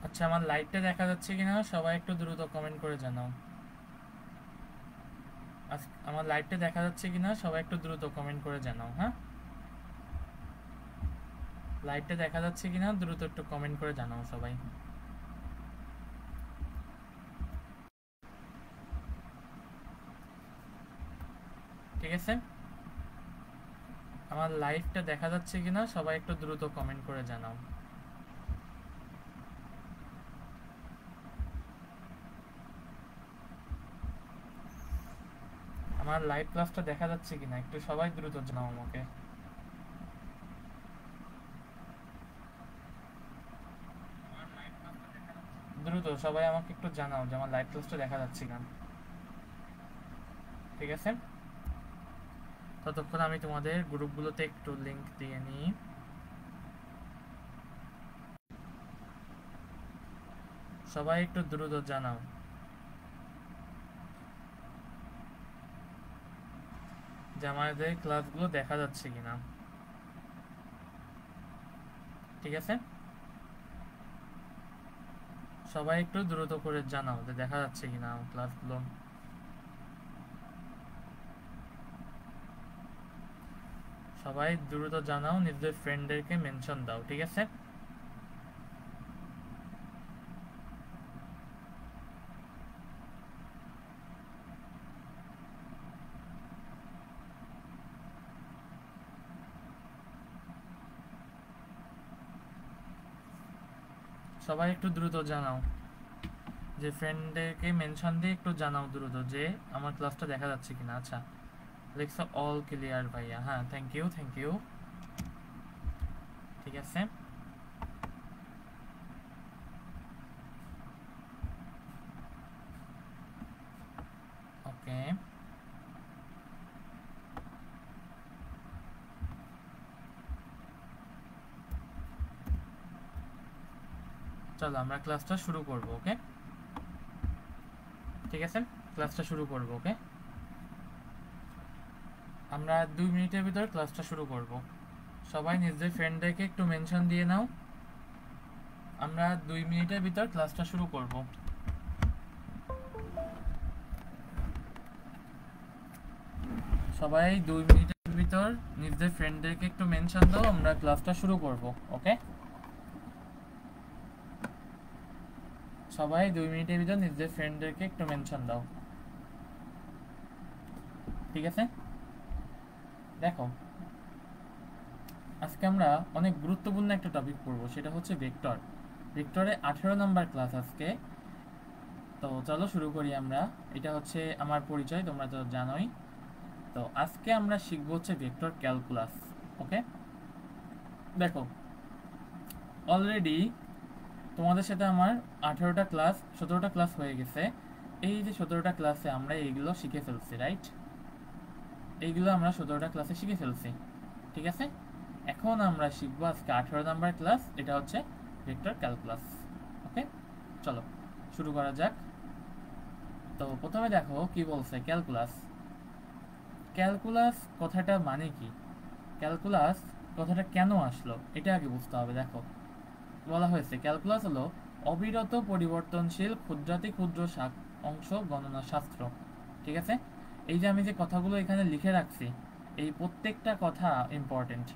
আচ্ছা, আমার লাইভটা দেখা যাচ্ছে কিনা সবাই একটু দ্রুত কমেন্ট করে জানাও। আমার লাইভটা দেখা যাচ্ছে কিনা সবাই একটু দ্রুত কমেন্ট করে জানাও। হ্যাঁ, লাইভটা দেখা যাচ্ছে কিনা দ্রুত একটু কমেন্ট করে জানাও সবাই। ঠিক আছে, আমার লাইভটা দেখা যাচ্ছে কিনা সবাই একটু দ্রুত কমেন্ট করে জানাও। আমার লাইভ ক্লাসটা দেখা যাচ্ছে কিনা একটু সবাই দ্রুত জানাও আমাকে। দ্রুত সবাই আমাকে একটু জানাও যে আমার লাইভ ক্লাসটা দেখা যাচ্ছে কিনা। ঠিক আছে, ততক্ষণ আমি তোমাদের গ্রুপগুলোতে একটু লিংক দিয়ে নিই। সবাই একটু দ্রুত জানাও যে আমাদের ক্লাসগুলো দেখা যাচ্ছে কিনা। ঠিক আছে, সবাই একটু দ্রুত করে জানাও যে দেখা যাচ্ছে কিনা ক্লাসগুলো। সবাই দ্রুত জানাও, নিজেদের ফ্রেন্ডদেরকে মেনশন দাও। ঠিক আছে, সবাই একটু দ্রুত জানাও, যে ফ্রেন্ডদেরকে মেনশন দিয়ে একটু জানাও দ্রুত যে আমার ক্লাসটা দেখা যাচ্ছে কিনা। আচ্ছা, লিখছো অল ক্লিয়ার ভাইয়া। হ্যাঁ, থ্যাংক ইউ থ্যাংক ইউ। ঠিক আছে, ওকে, চলো আমরা ক্লাসটা শুরু করব। ওকে, ঠিক আছে, ক্লাসটা শুরু করব। ওকে, আমরা 2 মিনিটের ভিতর ক্লাসটা শুরু করব। সবাই নিজেদের ফ্রেন্ডদেরকে একটু মেনশন দিয়ে নাও। আমরা 2 মিনিটের ভিতর ক্লাসটা শুরু করব। সবাই 2 মিনিটের ভিতর নিজেদের ফ্রেন্ডদেরকে একটু মেনশন দাও, আমরা ক্লাসটা শুরু করব। ওকে, সবাই 2 মিনিটের ভিতর নিজেদের ফ্রেন্ডদেরকে একটু মেনশন দাও। ঠিক আছে, দেখো আজকে আমরা অনেক গুরুত্বপূর্ণ একটা টপিক পড়বো, সেটা হচ্ছে ভেক্টর। ভেক্টরে 18 নম্বর ক্লাস আজকে। তো চলো শুরু করি আমরা। এটা হচ্ছে আমার পরিচয়, তোমরা তো জানোই। তো আজকে আমরা শিখবো হচ্ছে ভেক্টর ক্যালকুলাস। ওকে, দেখো অলরেডি তোমাদের সাথে আমার 18টা ক্লাস 17টা ক্লাস হয়ে গেছে। এই যে 17টা ক্লাসে আমরা এইগুলো শিখে ফেলছি, রাইট? এইগুলো আমরা 17টা ক্লাসে শিখে ফেলছি। ঠিক আছে, এখন আমরা শিখবো আজকে 18 নম্বর ক্লাস, এটা হচ্ছে ভেক্টর ক্যালকুলাস। ওকে, চলো শুরু করা যাক। তো প্রথমে দেখো কি বলছে, ক্যালকুলাস। ক্যালকুলাস কথাটা মানে কি, ক্যালকুলাস কথাটা কেন আসলো এটা আগে বুঝতে হবে। দেখো বলা হয়েছে ক্যালকুলাস হলো অবিরত পরিবর্তনশীল ক্ষুদ্রাতি ক্ষুদ্র অংশ গণনা শাস্ত্র। ঠিক আছে, এই যে আমি যে কথাগুলো এখানে লিখে রাখছি, এই প্রত্যেকটা কথা ইম্পর্টেন্ট।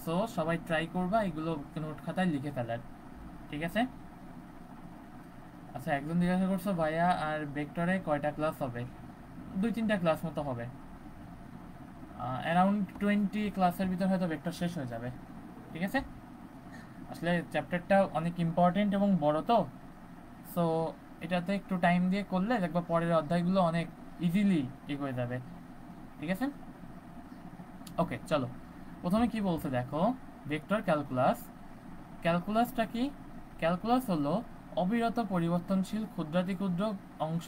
সো সবাই ট্রাই করবা এগুলো নোট খাতায় লিখে ফেলার। ঠিক আছে, আচ্ছা একজন জিজ্ঞাসা করছো ভাইয়া আর ভেক্টরে কয়টা ক্লাস হবে? 2-3টা ক্লাস মতো হবে। অ্যারাউন্ড 20 ক্লাসের ভিতর হয়তো ভেক্টর শেষ হয়ে যাবে। ঠিক আছে, আসলে চ্যাপ্টারটা অনেক ইম্পর্টেন্ট এবং বড়, তো সো এটাতে একটু টাইম দিয়ে করলে দেখবা পরের অধ্যায়গুলো অনেক ইজিলি এগোয়ে যাবে। ঠিক আছে, ওকে চলো প্রথমে কি বলছে দেখো, ভেক্টর ক্যালকুলাস। ক্যালকুলাসটা কি? ক্যালকুলাস হলো অবিরত পরিবর্তনশীল ক্ষুদ্রাতি ক্ষুদ্র অংশ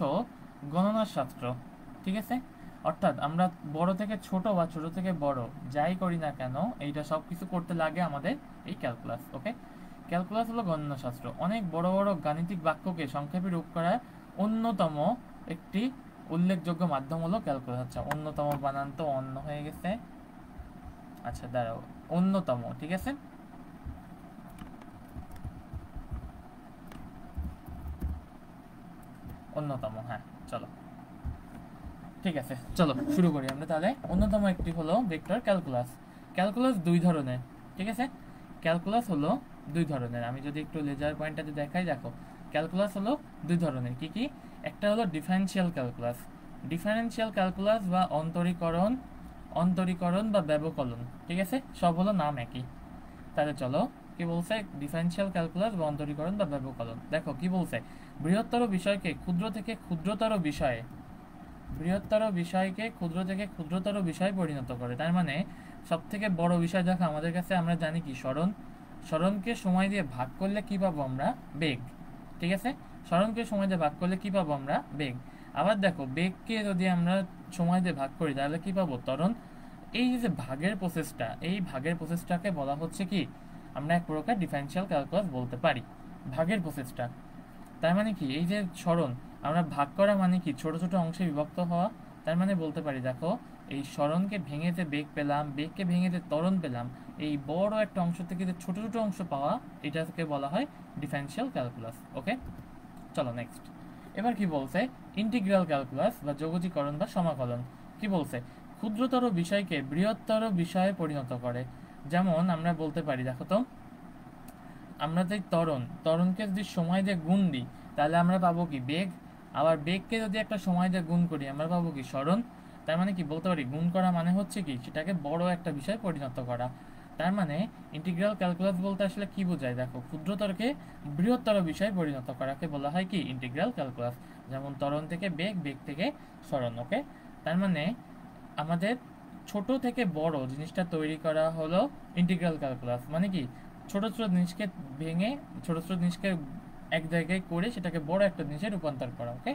গণনার শাস্ত্র। ঠিক আছে, অর্থাৎ আমরা বড় থেকে ছোট বা ছোট থেকে বড় যাই করি না কেন, এইটা সব কিছু করতে লাগে আমাদের এই ক্যালকুলাস। ওকে, ক্যালকুলাস হলো গণনা শাস্ত্র। অনেক বড় বড় গাণিতিক বাক্যকে সংক্ষেপে রূপ করার অন্যতম একটি উল্লেখযোগ্য মাধ্যম হলো ক্যালকুলাস। আচ্ছা, অন্যতম বানান তো অন্য হয়ে গেছে। আচ্ছা দাঁড়াও, অন্যতম। ঠিক আছে, অন্যতম, হ্যাঁ। চলো ঠিক আছে, চলো শুরু করি আমরা তাহলে। অন্যতম একটি হলো ভেক্টর ক্যালকুলাস। ক্যালকুলাস দুই ধরনের, ঠিক আছে। ক্যালকুলাস হলো দুই ধরনের। আমি যদি একটু লেজার পয়েন্টটাতে দেখাই, দেখো ক্যালকুলাস হলো দুই ধরনের। কি কি? একটা হলো ডিফারেনশিয়াল ক্যালকুলাস। ডিফারেনশিয়াল ক্যালকুলাস বা অন্তরীকরণ, অন্তরীকরণ বা ব্যবকলন, ঠিক আছে, সব হলো নাম একই। তাহলে চলো কি বলছে, ডিফারেনশিয়াল ক্যালকুলাস বা অন্তরীকরণ বা ব্যবকলন। দেখো কি বলছে, বৃহত্তর বিষয়কে ক্ষুদ্র থেকে ক্ষুদ্রতর বিষয়ে, বৃহত্তর বিষয়কে ক্ষুদ্র থেকে ক্ষুদ্রতর বিষয়ে পরিণত করে। তার মানে সব থেকে বড় বিষয় দেখো আমাদের কাছে, আমরা জানি কি সরণ, সরণকে সময় দিয়ে ভাগ করলে কি পাবো আমরা? বেগ, ঠিক আছে। সরণকে সময় দিয়ে ভাগ করলে কি পাবো আমরা? বেগ। আবার দেখো বেগকে যদি আমরা সময় দিয়ে ভাগ করি তাহলে কি পাবো? ত্বরণ। এই যে ভাগের প্রসেসটা, এই ভাগের প্রসেসটাকে বলা হচ্ছে কি, আমরা এক প্রকার ডিফারেনশিয়াল ক্যালকুলাস বলতে পারি, ভাগের প্রসেসটা। তার মানে কি, এই যে সরণ, আমরা ভাগ করা মানে কি ছোট ছোট অংশে বিভক্ত হওয়া। তার মানে বলতে পারি দেখো, এই সরণকে ভেঙে যে বেগ পেলাম, বেগকে ভেঙে যে ত্বরণ পেলাম, এই বড় একটা অংশ থেকে যে ছোট ছোট অংশ পাওয়া, এটাকে বলা হয় ডিফারেনশিয়াল ক্যালকুলাস। ওকে, চলো নেক্সট। এবার কি বলছে, ইন্টিগ্রাল ক্যালকুলাস বা যোগজীকরণ বা সমাকলন। কি বলছে, ক্ষুদ্রতর বিষয়কে বৃহত্তর বিষয়ে পরিণত করে। যেমন আমরা বলতে পারি, দেখো তো, আমরা যে ত্বরণকে যদি সময় দিয়ে গুণ দিই তাহলে আমরা পাবো কি? বেগ। আবার বেগকে যদি একটা সময় দিয়ে গুণ করি আমরা পাবো কি? সরণ। তার মানে কি বলতে পারি, গুণ করা মানে হচ্ছে কি, সেটাকে বড় একটা বিষয়ে পরিণত করা। তার মানে ইন্টিগ্রাল ক্যালকুলাস বলতে আসলে কি বোঝায়, দেখো ক্ষুদ্রতরকে বৃহত্তর বিষয়ে পরিণত করাকে বলা হয় কি? Integral calculus. যেমন ত্বরণ থেকে বেগ, বেগ থেকে সরণ। ওকে, তার মানে আমাদের ছোট থেকে বড় জিনিসটা তৈরি করা হলো ইন্টিগ্রাল ক্যালকুলাস। মানে কি, ছোট ছোট জিনিসকে ভেঙে, ছোট ছোট জিনিসকে এক জায়গায় করে সেটাকে বড় একটা জিনিসে রূপান্তর করা। ওকে,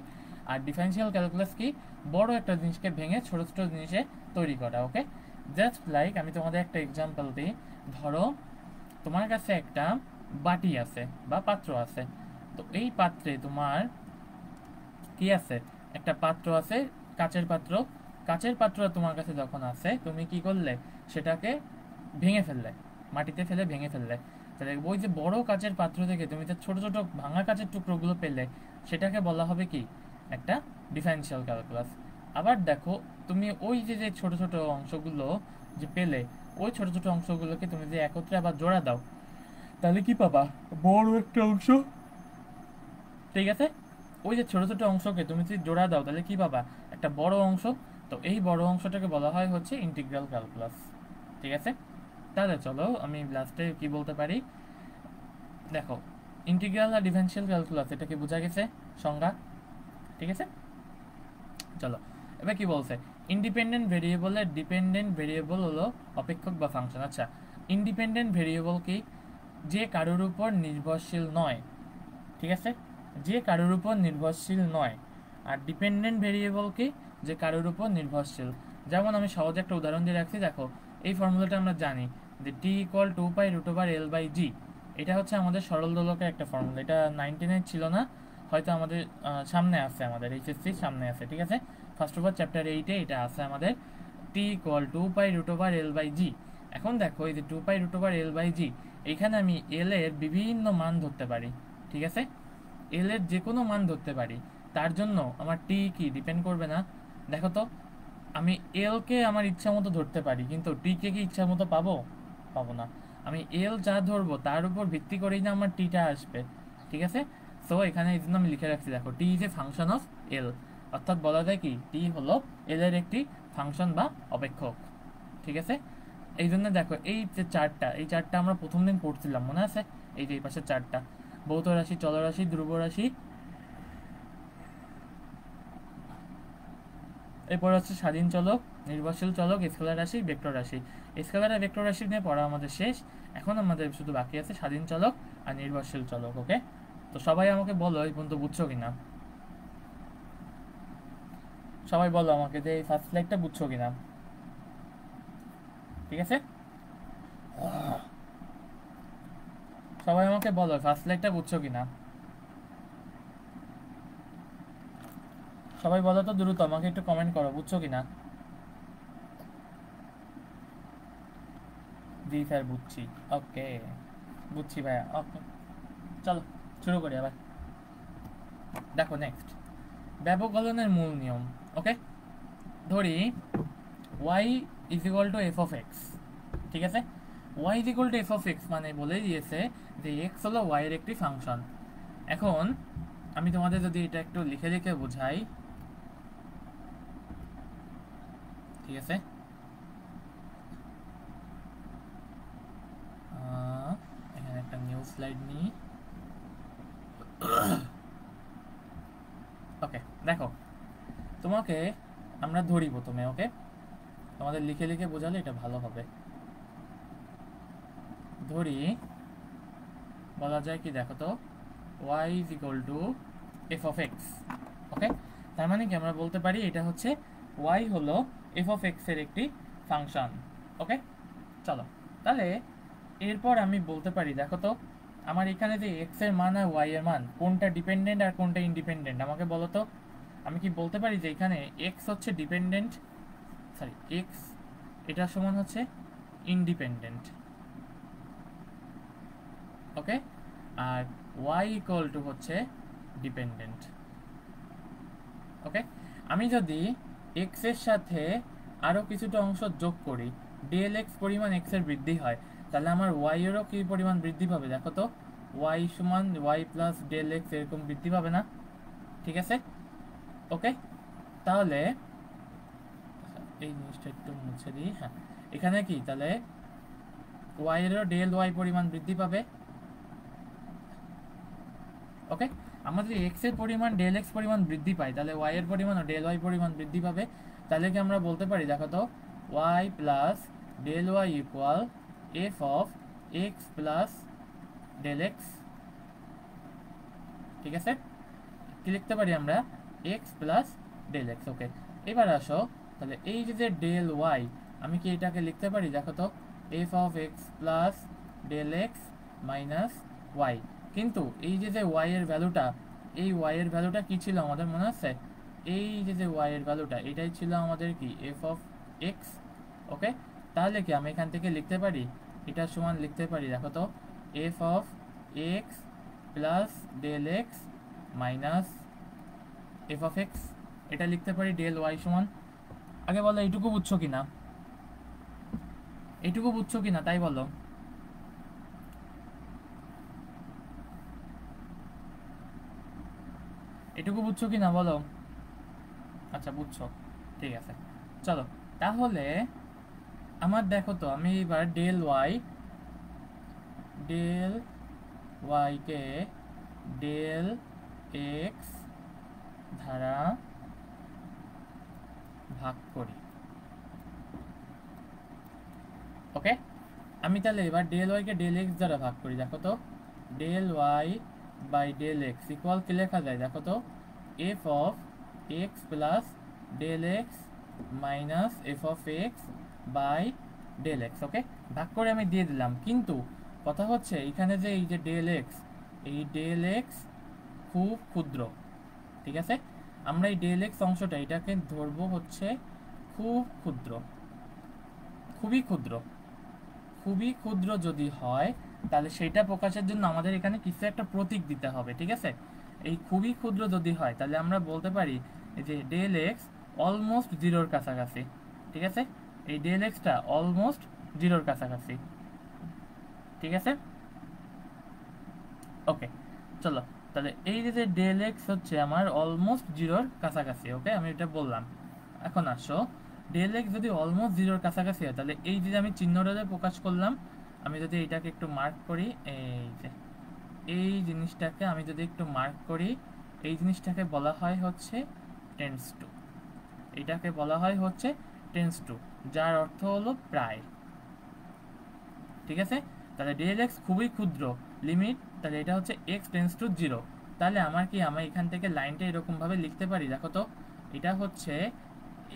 আর ডিফারেনশিয়াল ক্যালকুলাস কি? বড় একটা জিনিসকে ভেঙে ছোট ছোট জিনিসে তৈরি করা। ওকে, জাস্ট লাইক আমি তোমাদের একটা এক্সাম্পল দিই। ধরো তোমার কাছে একটা বাটি আছে বা পাত্র আছে। তো এই পাত্রে তোমার কি আছে? একটা পাত্র আছে, কাচের পাত্র। কাচের পাত্র তোমার কাছে যখন আছে, তুমি কি করলে? সেটাকে ভেঙে ফেললে, মাটিতে ফেলে ভেঙে ফেললে। তাহলে ওই যে বড় কাচের পাত্র থেকে তুমি যে ছোট ছোট ভাঙা কাচের টুকরোগুলো পেলে, সেটাকে বলা হবে কি? একটা ডিফারেনশিয়াল ক্যালকুলাস। আবার দেখো, তুমি ওই যে যে ছোট ছোট অংশগুলো যে পেলে, ওই ছোট ছোট অংশগুলোকে তুমি যে একত্রে আবার জোড়া দাও, তাহলে কি পাবা? বড় একটা অংশ, ঠিক আছে। ওই যে ছোট ছোট অংশকে তুমি যদি জোড়া দাও তাহলে কি পাবা? একটা বড় অংশ। তো এই বড় অংশটাকে বলা হয় হচ্ছে ইন্টিগ্রাল ক্যালকুলাস, ঠিক আছে। তাহলে চলো আমি লাস্টে কি বলতে পারি, দেখো ইন্টিগ্রাল আর ডিফারেনশিয়াল ক্যালকুলাস এটা কি বোঝা গেছে সংজ্ঞা, ঠিক আছে। চলো এবার কি বলছে, ইন্ডিপেন্ডেন্ট ভেরিয়েবলের ডিপেন্ডেন্ট ভেরিয়েবল হলো অপেক্ষক বা ফাংশন। আচ্ছা, ইন্ডিপেন্ডেন্ট ভেরিয়েবল কি? যে কারোর উপর নির্ভরশীল নয়, ঠিক আছে, যে কারোর উপর নির্ভরশীল নয়। আর ডিপেন্ডেন্ট ভেরিয়েবল কি? যে কারোর উপর নির্ভরশীল। যেমন আমি সহজে একটা উদাহরণ দিয়ে রাখছি, দেখো এই ফর্মুলাটা আমরা জানি যে টি ইকুয়াল 2π√L/g। এটা হচ্ছে আমাদের সরল দোলকের একটা ফর্মুলা। এটা 99 ছিল না, হয়তো আমাদের সামনে আছে, আমাদের এইচএসসি সামনে আছে, ঠিক আছে। ফার্স্ট অফ অল চ্যাপ্টার 8-এ এটা আছে আমাদের, টি ইকুয়াল 2π√L/g। এখন দেখো এই যে 2π√L/g, এইখানে আমি এল এর বিভিন্ন মান ধরতে পারি, ঠিক আছে। এল এর যে কোনো মান ধরতে পারি, তার জন্য আমার টি কি ডিপেন্ড করবে না? দেখো তো, আমি এল কে আমার ইচ্ছা মতো ধরতে পারি, কিন্তু টি কে কি ইচ্ছা মতো পাবো? পাবো না। আমি এল যা ধরবো তার উপর ভিত্তি করেই না আমার টিটা আসবে, ঠিক আছে। সো এখানে এই জন্য আমি লিখে রাখছি, দেখো টি ইজ এ ফাংশন অফ এল। অর্থাৎ বলা যায় কি, টি হলো এল এর একটি ফাংশন বা অপেক্ষক, ঠিক আছে। এই জন্য দেখো এই যে চারটা, এই চারটা আমরা প্রথম দিন পড়ছিলাম, মনে আছে? এই যে এই পাশে চারটা, ভৌত রাশি, চলরাশি, ধ্রুব রাশি, এরপর হচ্ছে স্বাধীন চলক, নির্ভরশীল চলক, স্কেলার রাশি, ভেক্টর রাশি। স্কেলার আর ভেক্টর রাশি নিয়ে পড়া আমাদের শেষ। এখন আমাদের শুধু বাকি আছে স্বাধীন চলক আর নির্ভরশীল চলক। ওকে, তো সবাই আমাকে বলো এই পর্যন্ত বুঝছো কিনা? সবাই বলো আমাকে যে এই ফার্স্ট স্লাইডটা বুঝছো কিনা, ঠিক আছে। সবাই আমাকে বলো ফার্স্ট স্লাইডটা বুঝছো কিনা, সবাই বলো তো দ্রুত, আমাকে একটু কমেন্ট করো বুঝছো কিনা। জি স্যার বুঝছি। ওকে, বুঝছি ভাইয়া। ওকে, চলো শুরু করি আবার। দেখো নেক্সট, ব্যবকলনের মূল নিয়ম। ওকে, ধরি y is equal to F of x. ঠিক আছে, y is equal to F of x মানে বলে দিয়েছে যে এক্স হলো y এর একটি ফাংশন। এখন আমি তোমাদের যদি এটা একটু লিখে লিখে বোঝাই, ঠিক আছে, এখানে একটা নিউ স্লাইড নিই। ওকে, দেখো তোমাকে আমরা ধরি প্রথমে, ওকে, তোমাদের লিখে লিখে বোঝালে এটা ভালো হবে। ধরি বলা যায় কি, দেখো তো, y is equal to F of X. Okay, তার মানে কি আমরা বলতে পারি এটা হচ্ছে y হলো এফ অফ এক্স এর একটি ফাংশন। ওকে, চলো তাহলে এরপর আমি বলতে পারি, দেখো তো আমার এখানে যে এক্স এর মান আর ওয়াই এর মান কোনটা ডিপেন্ডেন্ট আর কোনটা ইন্ডিপেন্ডেন্ট আমাকে বলো তো। আমি কি বলতে পারি যে এখানে এক্স হচ্ছে ডিপেন্ডেন্ট, সরি এক্স এটা সমান হচ্ছে ইন্ডিপেন্ডেন্ট, ওকে, আর ওয়াই ইকুয়াল টু হচ্ছে ডিপেন্ডেন্ট। ওকে, আমি যদি এক্স এর সাথে আরও কিছুটা অংশ যোগ করি, ডেল এক্স পরিমাণ এক্স এর বৃদ্ধি হয়, তাহলে আমার ওয়াই এরও কি পরিমাণ বৃদ্ধি পাবে, দেখো তো, ওয়াই সমান ওয়াই প্লাস ডেল এক্স এরকম বৃদ্ধি পাবে না? ঠিক আছে, ওকে, তাহলে এই জিনিসটা একটু মুছে দিই। হ্যাঁ, এখানে কি তাহলে ওয়াই এরও ডেল ওয়াই পরিমাণ বৃদ্ধি পাবে। ওকে, আমাদের এক্স এর পরিমাণ ডেল এক্স পরিমাণ বৃদ্ধি পায়, তাহলে ওয়াই এর পরিমাণ ডেল ওয়াই পরিমাণ বৃদ্ধি পাবে। তাহলে কি আমরা বলতে পারি, দেখো তো, Y plus del Y equal F of X plus del X. ঠিক আছে, কি লিখতে পারি আমরা, X plus del X. Okay, এবার আসো, তাহলে এই যে ডেল ওয়াই, আমি কি এটাকে লিখতে পারি, দেখো তো, F of X plus del x minus Y. কিন্তু এই যে ওয়াই এর ভ্যালুটা, এই ওয়াই এর ভ্যালুটা কি ছিল আমাদের মনে আছে, এই যে ওয়াই এর ভ্যালুটা এটাই ছিল আমাদের কি এফ অফ এক্স। ওকে, তাহলে কি আমি এখান থেকে লিখতে পারি, এটা সমান লিখতে পারি, দেখো তো, F of X plus del x minus F of X, এটা লিখতে পারি ডেল ওয়াই সমান। আগে বলো এইটুকু বুঝছো কিনা, এইটুকু বুঝছো কিনা তাই বলো। এটুকু বুঝছো কিনা বলো। আচ্ছা বুঝছো, ঠিক আছে, চলো তাহলে আমার দেখো তো, আমি এবার ডেল ওয়াই কে ডেল এক্স দ্বারা ভাগ করি। ওকে, আমি তাহলে এবার ডেল ওয়াই কে ডেল এক্স দ্বারা ভাগ করি, দেখো তো, del Y by del X equal কি লেখা যায়, দেখো তো, F of X plus del x minus F of X by del X. Okay, ভাগ করে আমি দিয়ে দিলাম, কিন্তু কথা হচ্ছে এখানে যে এই যে ডেল এক্স, এই ডেল এক্স খুব ক্ষুদ্র। ঠিক আছে, আমরা এই ডেল এক্স অংশটা এটাকে ধরবো হচ্ছে খুব ক্ষুদ্র, খুবই ক্ষুদ্র। খুবই ক্ষুদ্র যদি হয় তাহলে সেটা প্রকাশের জন্য আমাদের এখানে কিছু একটা প্রতীক দিতে হবে। ঠিক আছে, এই খুবই ক্ষুদ্র যদি হয় তাহলে আমরা বলতে পারি যে ডেল এক্স অলমোস্ট জিরোর কাছাকাছি। ঠিক আছে, এই ডেল এক্সটা অলমোস্ট জিরোর কাছাকাছি। ঠিক আছে, ওকে, চলো তাহলে এই যে ডেল এক্স হচ্ছে আমার অলমোস্ট জিরোর কাছাকাছি। ওকে, আমি এটা বললাম। এখন আসো, ডেল এক্স যদি অলমোস্ট জিরোর কাছাকাছি হয় তাহলে এই যে আমি চিহ্নটা প্রকাশ করলাম, আমি যদি এইটাকে একটু মার্ক করি, এই যে এই জিনিসটাকে আমি যদি একটু মার্ক করি, এই জিনিসটাকে বলা হয় হচ্ছে টেন্স টু, এটাকে বলা হয় হচ্ছে টেন্স টু, যার অর্থ হলো প্রায়। ঠিক আছে, তাহলে ডেল এক্স খুবই ক্ষুদ্র লিমিট, তাহলে এটা হচ্ছে এক্স টেন্স টু জিরো। তাহলে আমি এখান থেকে লাইনটা এরকমভাবে লিখতে পারি, দেখো তো, এটা হচ্ছে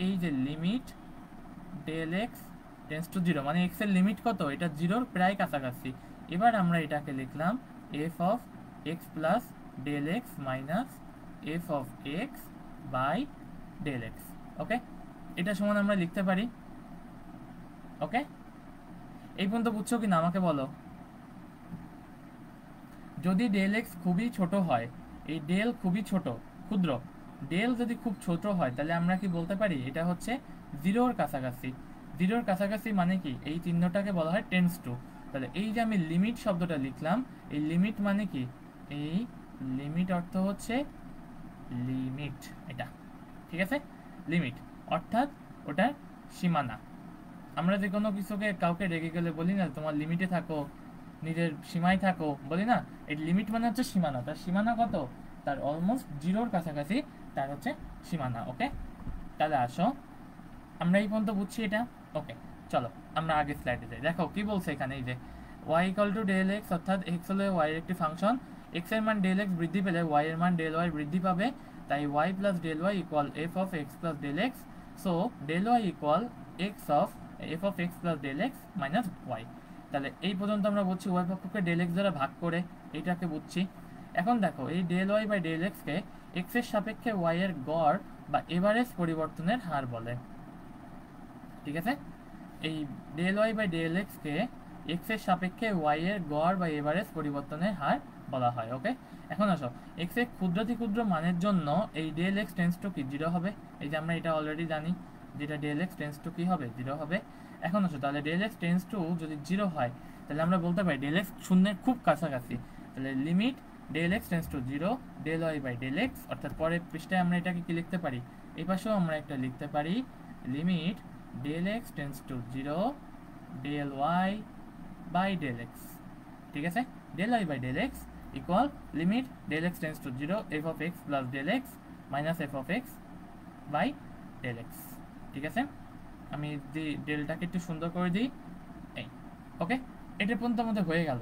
এই যে limit del x tends to zero, মানে এক্স এর লিমিট কত, এটা জিরোর প্রায় কাছাকাছি। এবার আমরা এটাকে লিখলাম F of X plus del x minus F of X by del X. Okay, এটা সমান আমরা লিখতে পারি। ওকে, এই পর্যন্ত বুঝছো কিনা আমাকে বলো। যদি ডেল এক্স খুবই ছোট হয়, এই ডেল খুবই ছোট ক্ষুদ্র, ডেল যদি খুব ছোট হয় তাহলে আমরা কি বলতে পারি এটা হচ্ছে জিরোর কাছাকাছি। জিরোর কাছাকাছি মানে কি এই চিহ্নটাকে বলা হয় টেন্স টু। তাহলে এই যে আমি লিমিট শব্দটা লিখলাম, এই লিমিট মানে কি, এই লিমিট অর্থ হচ্ছে লিমিট, এটা ঠিক আছে, লিমিট অর্থাৎ ওটার সীমানা। আমরা যে কোনো কিছুকে কাউকে রেগে গেলে বলি না তোমার লিমিটে থাকো, নিজের সীমায় থাকো, বলি না, এই লিমিট মানে হচ্ছে সীমানা। তার সীমানা কত, তার অলমোস্ট জিরোর কাছাকাছি তার হচ্ছে সীমানা। ওকে, তাহলে আসো আমরা এই পর্যন্ত বুঝছি এটা। ওকে, চলো আমরা আগে স্লাইডে যাই। দেখো কি বলছে এখানে, এই যে y equal to del x, অর্থাৎ x হলো y এর একটি ফাংশন, x এর মান ডেল এক্স বৃদ্ধি পেলে y এর মান ডেল y বৃদ্ধি পাবে, তাই y plus del y equal f of x plus del x. So del y equal x of f of x plus del x minus y। তাহলে এই পর্যন্ত আমরা বুঝছি y পক্ষকে ডেল এক্স দ্বারা ভাগ করে, এইটাকে বুঝছি। এখন দেখো এই ডেল y বাই ডেল এক্সকে x এর সাপেক্ষে y এর গড় বা এভারেজ পরিবর্তনের হার বলে। ঠিক আছে, এই del Y by del x কে এক্স এর সাপেক্ষে ওয়াই এর গড় বা এভারেজ পরিবর্তনের হার বলা হয়। ওকে, এখন আসো এক্স এর ক্ষুদ্রাতি ক্ষুদ্র মানের জন্য এই ডেল এক্স টেন্স টু কি, জিরো হবে। এই যে আমরা এটা অলরেডি জানি যেটা ডেল এক্স টেন্স টু কি হবে, জিরো হবে। এখন আসো তাহলে ডেল এক্স টেন্স টু যদি জিরো হয় তাহলে আমরা বলতে পারি ডেল এক্স শূন্যের খুব কাছাকাছি। তাহলে limit del x tends to zero del Y by del x, অর্থাৎ পরের পৃষ্ঠায় আমরা এটাকে কি লিখতে পারি, এই পাশেও আমরা একটা লিখতে পারি limit del x tends to 0 del y by del x। ঠিক আছে, del y by del x equal limit del x tends to 0 f of x plus del x minus f of x by del x। ঠিক আছে, আমি ডেলটাকে একটু সুন্দর করে দিই, এই ওকে, এটা পর্যন্ত আমাদের হয়ে গেল।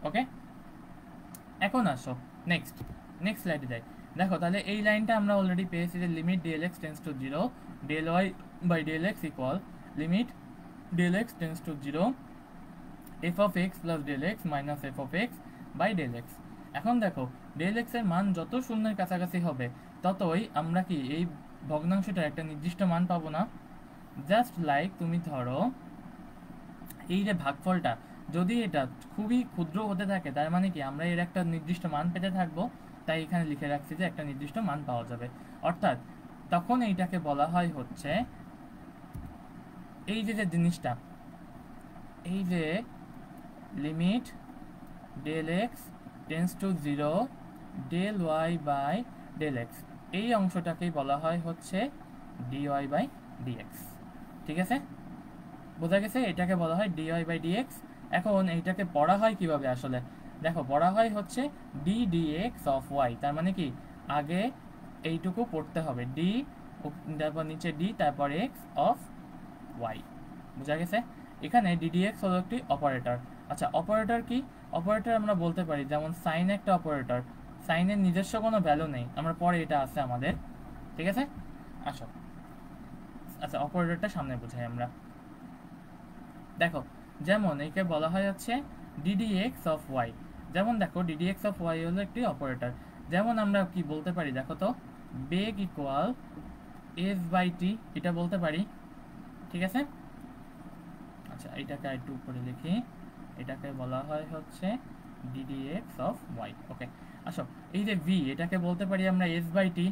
ওকে, এখন আসো নেক্সট স্লাইডে যাই। দেখো তাহলে এই লাইনটা আমরা অলরেডি পেয়েছি যে limit del x tends to 0 del y by del x equal limit del x tends to 0 f of x plus del x minus f of x by del x। এখন দেখো del x এর মান যত শূন্যের কাছাকাছি হবে ততই আমরা কি এই ভগ্নাংশটার একটা নির্দিষ্ট মান পাবো না। জাস্ট লাইক তুমি ধরো এই যে ভাগফলটা যদি এটা খুবই ক্ষুদ্র হতে থাকে তার মানে কি আমরা এর একটা নির্দিষ্ট মান পেতে থাকবো, তাই এখানে লিখে রাখছি যে একটা নির্দিষ্ট মান পাওয়া যাবে। অর্থাৎ তখন এইটাকে বলা হয় হচ্ছে এই যে জিনিসটা, এই যে limit del x tends to 0 del Y by del x, এই অংশটাকেই বলা হয় হচ্ছে ডিওয়াই বাই ডিএক্স। ঠিক আছে, বোঝা গেছে, এটাকে বলা হয় ডিওয়াই বাই ডিএক্স। এখন এইটাকে পড়া হয় কিভাবে আসলে, দেখো পড়া হয় হচ্ছে ডি ডিএক্স অফ ওয়াই, তার মানে কি আগে এইটুকু পড়তে হবে ডি, তারপর নিচে ডি, তারপর এক্স অফ ওয়াই। বুঝা গেছে, এখানে ডিডিএক্স হলো একটি অপারেটর। আচ্ছা অপারেটর কি, অপারেটর আমরা বলতে পারি যেমন সাইন একটা অপারেটর, সাইনের নিজস্ব কোনো ভ্যালু নেই, আমরা পরে এটা আছে আমাদের। ঠিক আছে, আসো আচ্ছা অপারেটরটা সামনে বুঝাই আমরা। দেখো যেমন একে বলা হয় হচ্ছে ডিডিএক্স অফ ওয়াই, যেমন দেখো ডিডিএক্স অফ ওয়াই হলো একটি অপারেটর। যেমন আমরা কি বলতে পারি দেখো তো, বেগ ইকুয়াল এস বাই টি, এটা বলতে পারি। ঠিক আছে, আচ্ছা এটাকে একটু উপরে লিখি, এটাকে বলা হয় হচ্ছে ডিডিএক্স অফ ওয়াই। ওকে, আসো এই যে ভি, এটাকে বলতে পারি আমরা এস বাই টি।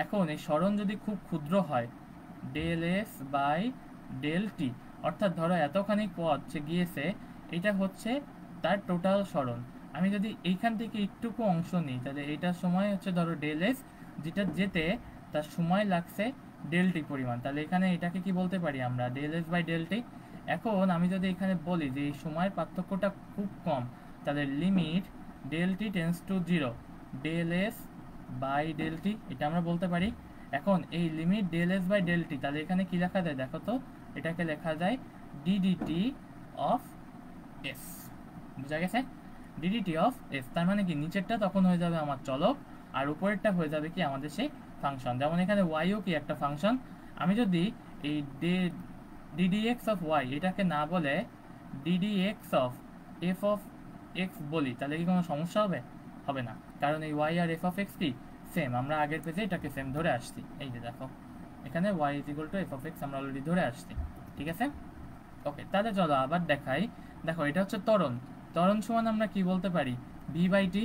এখন এই সরণ যদি খুব ক্ষুদ্র হয় del s by del t, অর্থাৎ ধরো এতখানি পথ যে গিয়েছে এটা হচ্ছে তার টোটাল সরণ। আমি যদি এইখান থেকে একটুকু অংশ নিই তাহলে এইটার সময় হচ্ছে ধরো ডেল এস, যেটা যেতে তার সময় লাগছে ডেল টি পরিমাণ, তাহলে এখানে এটাকে কি বলতে পারি আমরা del s by del t. এখন আমি যদি এখানে বলি যে এই সময়ের পার্থক্যটা খুব কম, তাহলে limit del t tends to 0 del s by del t, এটা আমরা বলতে পারি। এখন এই limit del s by del t, তাহলে এখানে কি লেখা যায় দেখো তো, এটাকে লেখা যায় ডিডিটি অফ এস। বুঝা গেছে, ডিডিটি অফ এস, তার মানে কি নিচেরটা তখন হয়ে যাবে আমার চলক আর উপরেরটা হয়ে যাবে কি আমাদের সেই ফাংশন। যেমন এখানে ওয়াইও কি একটা ফাংশন, আমি যদি এই ডিডিএক্স অফ ওয়াই এটাকে না বলে ddx of F of x বলি তাহলে কি কোনো সমস্যা হবে, হবে না, কারণ এই ওয়াই আর এফ অফ এক্স কি সেম, আমরা আগের পেজে এটাকে সেম ধরে আসছি। এই যে দেখো এখানে y is equal to F of x আমরা অলরেডি ধরে আসছি। ঠিক আছে, ওকে, তাহলে চলো আবার দেখাই। দেখো এটা হচ্ছে ত্বরণ, ত্বরণ সমান আমরা কি বলতে পারি v by t.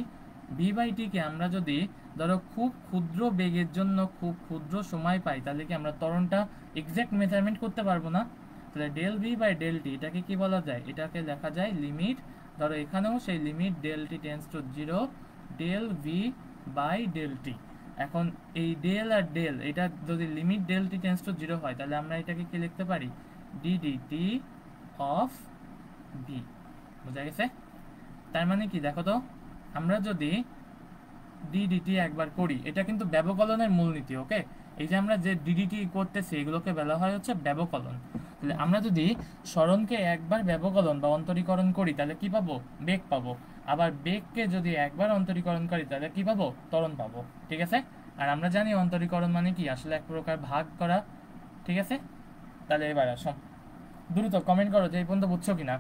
V by টিকে আমরা যদি ধরো খুব ক্ষুদ্র বেগের জন্য খুব ক্ষুদ্র সময় পাই, তাহলে কি আমরা ত্বরণটা এক্সাক্ট মেজারমেন্ট করতে পারবো না? তাহলে del v by del t এটাকে কি বলা যায়? এটাকে লেখা যায় লিমিট, ধরো এখানেও সেই limit del t tends to zero del v by del t. এখন এই ডেল আর ডেল, এটা যদি limit del t tends to zero হয়, তাহলে আমরা এটাকে কি লিখতে পারি? D d t of v. বোঝা গেছে? তার মানে কি দেখো তো, আমরা যদি ডিডিটি একবার করি, এটা কিন্তু ব্যবকলনের মূলনীতি। ওকে, এই যে আমরা যে ডিডিটি করতেছি এগুলোকে বলা হয় হচ্ছে ব্যবকলন। তাহলে আমরা যদি সরণকে একবার ব্যবকলন বা অন্তরীকরণ করি তাহলে কি পাবো? বেগ পাবো। আবার বেগকে যদি একবার অন্তরীকরণ করি তাহলে কি পাবো? ত্বরণ পাবো। ঠিক আছে? আর আমরা জানি অন্তরীকরণ মানে কি, আসলে এক প্রকার ভাগ করা। ঠিক আছে? তাহলে এবার আসো, দ্রুত কমেন্ট করো যে এই পর্যন্ত বুঝছো কিনা।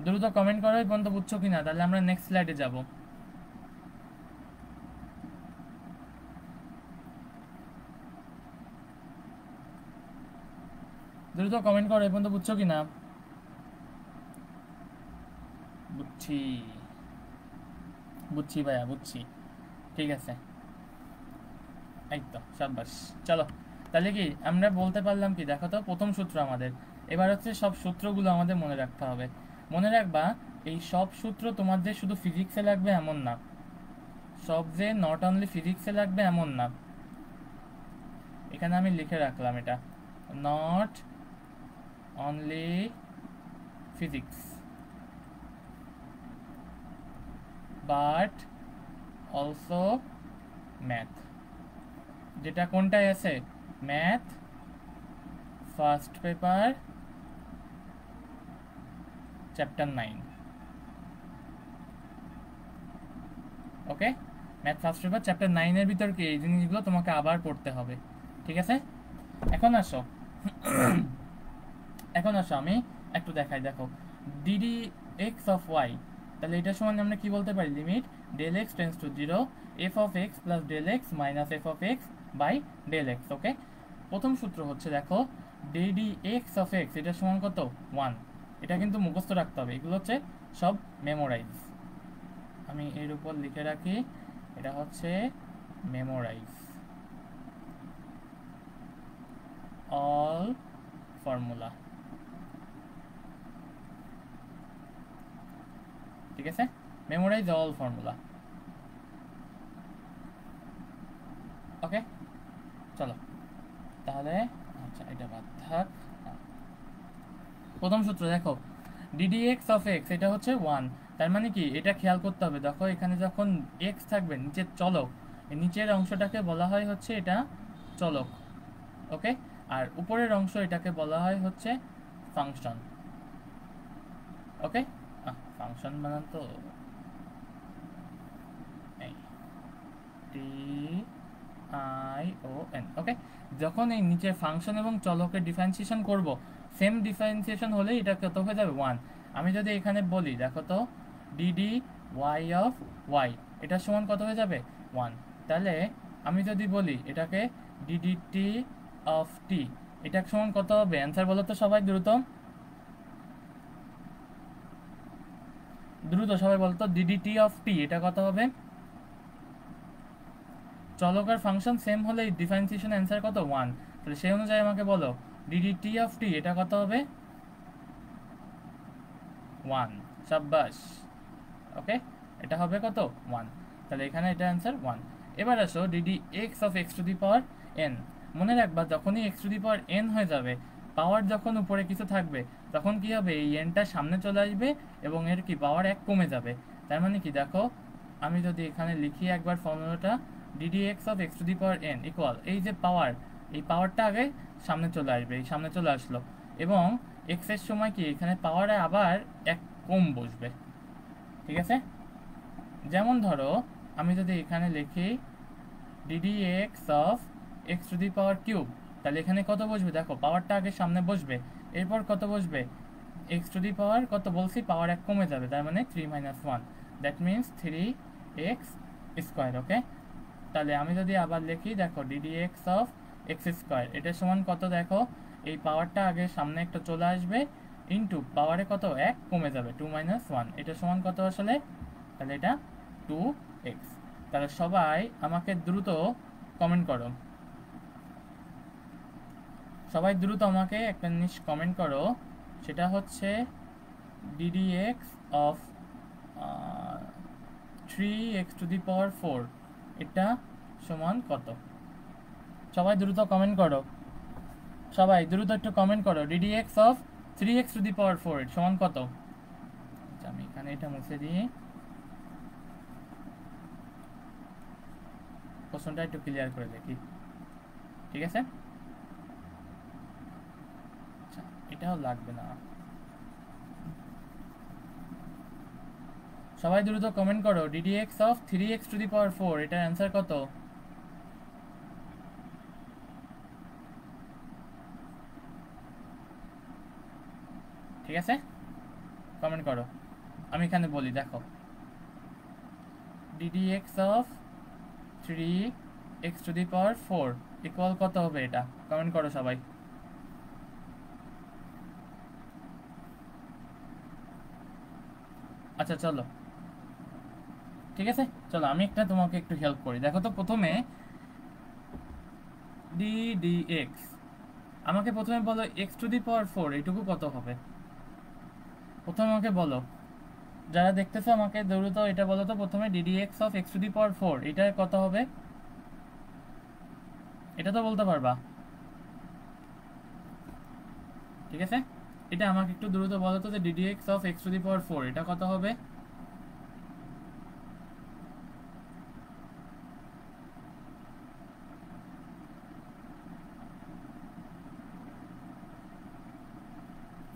দ্রুত কমেন্ট করো এই পর্যন্ত বুঝছো কিনা, তাহলে আমরা নেক্সট স্লাইডে যাব। দ্রুত কমেন্ট করো এই পর্যন্ত বুঝছো কিনা। বুঝছি, বুঝছি ভাইয়া, বুঝছি। ঠিক আছে, এই তো সাব্বাস। চলো, তাহলে কি আমরা বলতে পারলাম কি দেখো তো, প্রথম সূত্র আমাদের। এবার হচ্ছে সব সূত্রগুলো আমাদের মনে রাখতে হবে। মনে রাখবা, এই সব সূত্র তোমার যে শুধু ফিজিক্সে লাগবে এমন না, সব যে নট অনলি ফিজিক্সে লাগবে এমন না। এখানে আমি লিখে রাখলাম এটা, not only physics but also math. যেটা কোনটায় আছে? Math first paper chapter 9। ওকে, ম্যাথ ফার্স্ট পেপার চ্যাপ্টার 9 এর ভিতর কি এই জিনিসগুলো তোমাকে আবার পড়তে হবে। ঠিক আছে? এখন আসো, এখন আসো আমি একটু দেখাই। দেখো, ডিডি এক্স অফ ওয়াই, তাহলে এটা সমান আমরা কি বলতে পারি? Limit del x tends to zero F of X plus del x minus F of X by del X. Okay, প্রথম সূত্র হচ্ছে দেখো, ডিডি এক্স অফ এক্স এটা সমান কত? 1। এটা কিন্তু মুখস্থ রাখতে হবে, এগুলো হচ্ছে সব মেমোরাইজ। আমি এর উপর লিখে রাখি, এটা হচ্ছে মেমোরাইজ অল ফর্মুলা। ঠিক আছে? Memorise all formula. ওকে, চলো তাহলে, আচ্ছা এটা বাদ থাক। প্রথম সূত্র দেখো, ডিডি এক্স অফ এক্স এটা হচ্ছে 1। তার মানে কি, এটা খেয়াল করতে হবে। দেখো এখানে যখন এক্স থাকবে, নিচের চলক, নিচের অংশটাকে বলা হয় হচ্ছে এটা চলক। ওকে, আর উপরের অংশ এটাকে বলা হয় হচ্ছে ফাংশন। ওকে, ফাংশন বানান তো টি আই ও এন। ওকে, যখন এই নিচে ফাংশন এবং চলকের ডিফারেন্সিয়েশন করব, সেম ডিফারেন্সিয়েশন হলে এটা কত হয়ে যাবে? 1। আমি যদি এখানে বলি দেখো তো, ডিডি ওয়াই অফ ওয়াই এটা সমান কত হয়ে যাবে? 1। তাহলে আমি যদি বলি এটাকে ডিডি টি অফ টি, এটা সমান কত হবে? অ্যান্সার বলো তো সবাই, দ্রুত দ্রুত সবাই বলতো, ডিডি টি অফ টি এটা কত হবে? চলক আর ফাংশন সেম হলে ডিফারেন্সিয়েশন অ্যান্সার কত? 1। তাহলে সেই অনুযায়ী আমাকে বলো ডিডি টি অফ টি এটা কত হবে? 1। সাব্বাস। ওকে, এটা হবে কত? 1। তাহলে এখানে এটা অ্যান্সার 1। এবার আসো DD X of x to the power N. মনে রাখবা, যখনই x to the power N হয়ে যাবে, পাওয়ার যখন উপরে কিছু থাকবে, তখন কি হবে? এই এনটা সামনে চলে আসবে এবং এর কি পাওয়ার 1 কমে যাবে। তার মানে কি দেখো, আমি যদি এখানে লিখি একবার ফর্মুলাটা, DD X of x to the power N equal, এই যে পাওয়ার, এই পাওয়ারটা আগে সামনে চলে আসবে, এই সামনে চলে আসলো, এবং এক্স এর সময় কি এখানে পাওয়ারে আবার 1 কম বসবে। ঠিক আছে? যেমন ধরো আমি যদি এখানে লিখি DD X of x to the power cube, তাহলে এখানে কত বসবে? দেখো পাওয়ারটা আগে সামনে বসবে, এরপর কত বসবে? এক্স টু দি পাওয়ার কত বলছি? পাওয়ার 1 কমে যাবে, তার মানে 3 - 1, দ্যাট মিনস 3x স্কোয়ার। ওকে, তাহলে আমি যদি আবার লিখি, দেখো DD X of x square এটা সমান কত? দেখো এই পাওয়ারটা আগে সামনে একটা চলে আসবে, ইন্টু পাওয়ারে কত? 1 কমে যাবে, 2 - 1, এটা সমান কত আসলে? তাহলে এটা 2x। তাহলে সবাই আমাকে দ্রুত কমেন্ট করো, সবাই দ্রুত আমাকে একটা জিনিস কমেন্ট করো, সেটা হচ্ছে ddx অফ 3x⁴ এটা সমান কত? সবাই দ্রুত কমেন্ট করো, সবাই দ্রুত একটু কমেন্ট করো, ddx অফ 3x⁴ এটা সমান কত? আচ্ছা, আমি এখানে এটা মুছে দিই, কোশ্চেনটা একটু ক্লিয়ার করে দেখি, ঠিক আছে? আচ্ছা, এটাও লাগবে না। সবাই দ্রুত কমেন্ট করো, ddx অফ 3x⁴ এটার অ্যান্সার কত? ঠিক আছে, কমেন্ট করো। আমি এখানে বলি, দেখো, ddx অফ 3x⁴ ইকুয়াল কত হবে? এটা কমেন্ট করো সবাই। আচ্ছা চলো, ঠিক আছে, চলো আমি একটা তোমাকে একটু হেল্প করি। দেখো তো, প্রথমে ddx, আমাকে প্রথমে বলো x⁴ এইটুকু কত হবে? প্রথমে আমাকে বলো, যারা দেখতেছো আমাকে দ্রুত এটা বলো তো, প্রথমে ddx অফ x⁴ এটা কত হবে? এটা তো বলতে পারবা, ঠিক আছে? এটা আমাকে একটু দ্রুত বলো তো যে ddx অফ x⁴ এটা কত হবে?